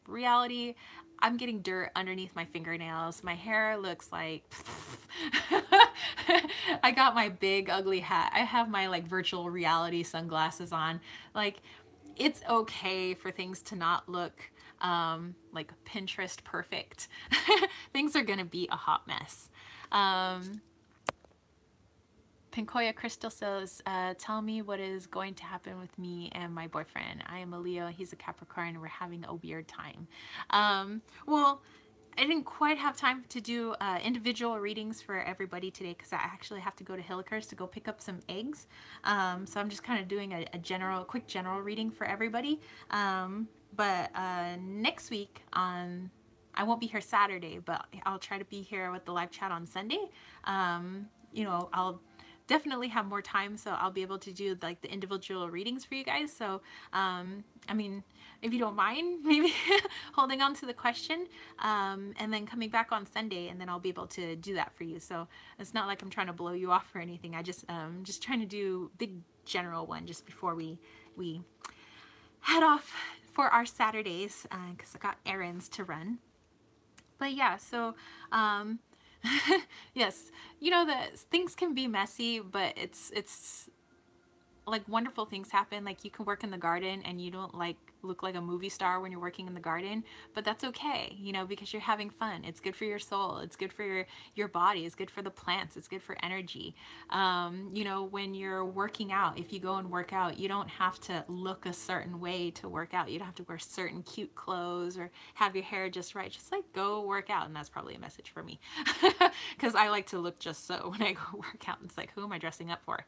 reality, I'm getting dirt underneath my fingernails. My hair looks like I got my big ugly hat. I have my like virtual reality sunglasses on. Like, it's okay for things to not look like Pinterest perfect. Things are gonna be a hot mess. Um, Pinkoya Crystal says, tell me what is going to happen with me and my boyfriend. I am a Leo, he's a Capricorn, and we're having a weird time. Well, I didn't quite have time to do individual readings for everybody today because I actually have to go to Hillikers to go pick up some eggs. So I'm just kind of doing a quick general reading for everybody. But next week I won't be here Saturday, but I'll try to be here with the live chat on Sunday. I'll definitely have more time, so I'll be able to do like the individual readings for you guys. So, I mean, if you don't mind, maybe holding on to the question, and then coming back on Sunday, and then I'll be able to do that for you. So it's not like I'm trying to blow you off or anything. I just trying to do big general one just before we head off for our Saturdays because I got errands to run. But yeah, so yes, that things can be messy, but it's like wonderful things happen. Like you can work in the garden and you don't like look like a movie star when you're working in the garden, but that's okay, because you're having fun. It's good for your soul. It's good for your body. It's good for the plants. It's good for energy. When you're working out, if you go and work out, you don't have to look a certain way to work out. You don't have to wear certain cute clothes or have your hair just right. Just like go work out. And that's probably a message for me because I like to look just so when I go work out. It's like, who am I dressing up for?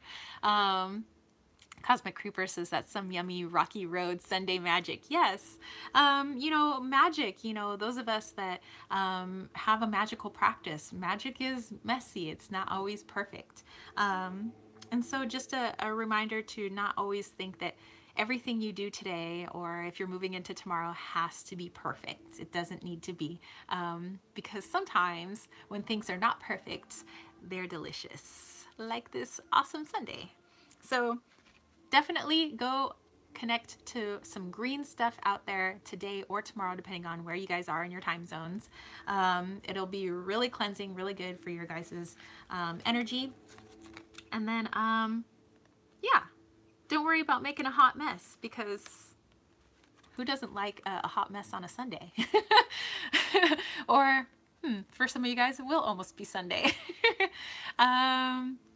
Cosmic Creeper says that's some yummy Rocky Road Sunday magic. Yes. Magic, those of us that have a magical practice, magic is messy. It's not always perfect. And so just a reminder to not always think that everything you do today or if you're moving into tomorrow has to be perfect. It doesn't need to be. Because sometimes when things are not perfect, they're delicious. Like this awesome Sunday. So definitely go connect to some green stuff out there today or tomorrow, depending on where you guys are in your time zones. It'll be really cleansing, really good for your guys' energy. And then, yeah, don't worry about making a hot mess because who doesn't like a hot mess on a Sunday? Or for some of you guys, it will almost be Sunday.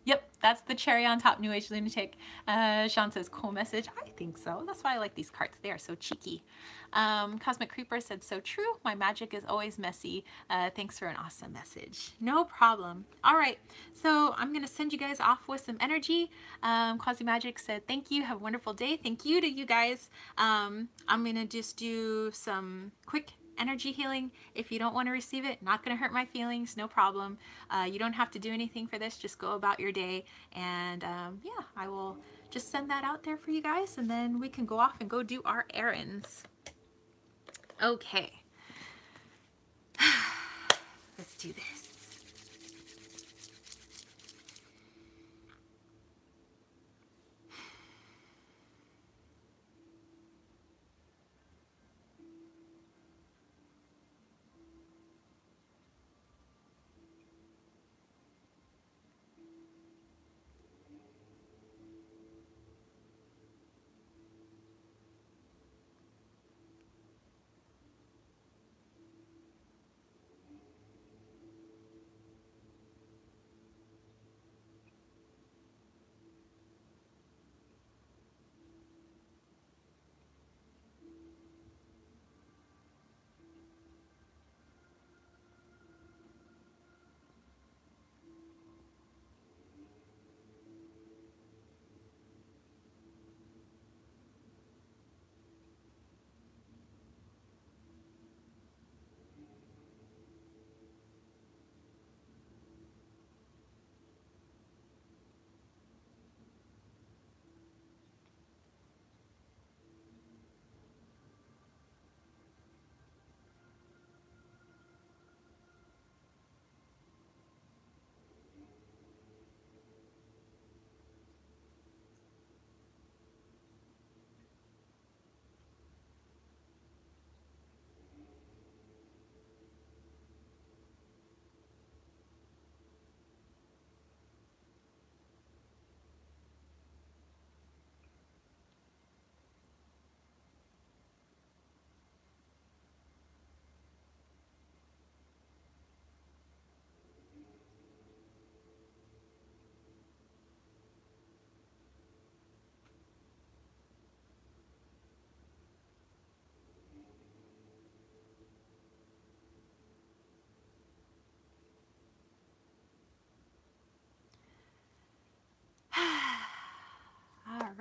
Yep, that's the cherry on top, New Age Lunatic. Sean says, cool message. I think so. That's why I like these cards. They are so cheeky. Cosmic Creeper said, so true. My magic is always messy. Thanks for an awesome message. No problem. All right, so I'm going to send you guys off with some energy. Quasi Magic said, thank you. Have a wonderful day. Thank you to you guys. I'm going to just do some quick energy healing. If you don't want to receive it, not going to hurt my feelings, no problem. You don't have to do anything for this. Just go about your day. And yeah, I will just send that out there for you guys. And then we can go off and go do our errands. Okay. Let's do this.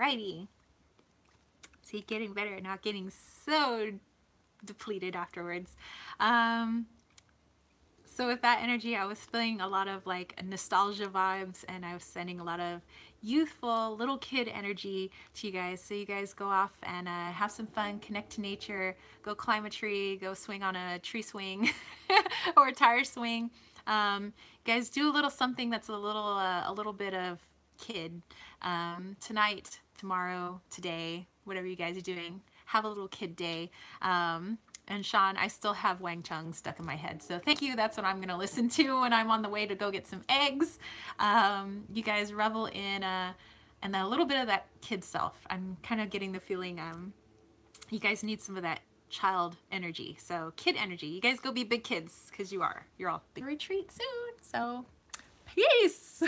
Alrighty. See, getting better, not getting so depleted afterwards. Um, so with that energy, I was feeling a lot of like nostalgia vibes, and I was sending a lot of youthful little kid energy to you guys. So you guys go off and have some fun, connect to nature, go climb a tree, go swing on a tree swing or a tire swing. Guys, do a little something that's a little bit of kid tonight, tomorrow, today, whatever you guys are doing. Have a little kid day. And Sean, I still have Wang Chung stuck in my head. So thank you. That's what I'm going to listen to when I'm on the way to go get some eggs. You guys revel in and then a little bit of that kid self. I'm kind of getting the feeling you guys need some of that child energy. So kid energy. You guys go be big kids because you are. You're all big. Retreat soon. So peace.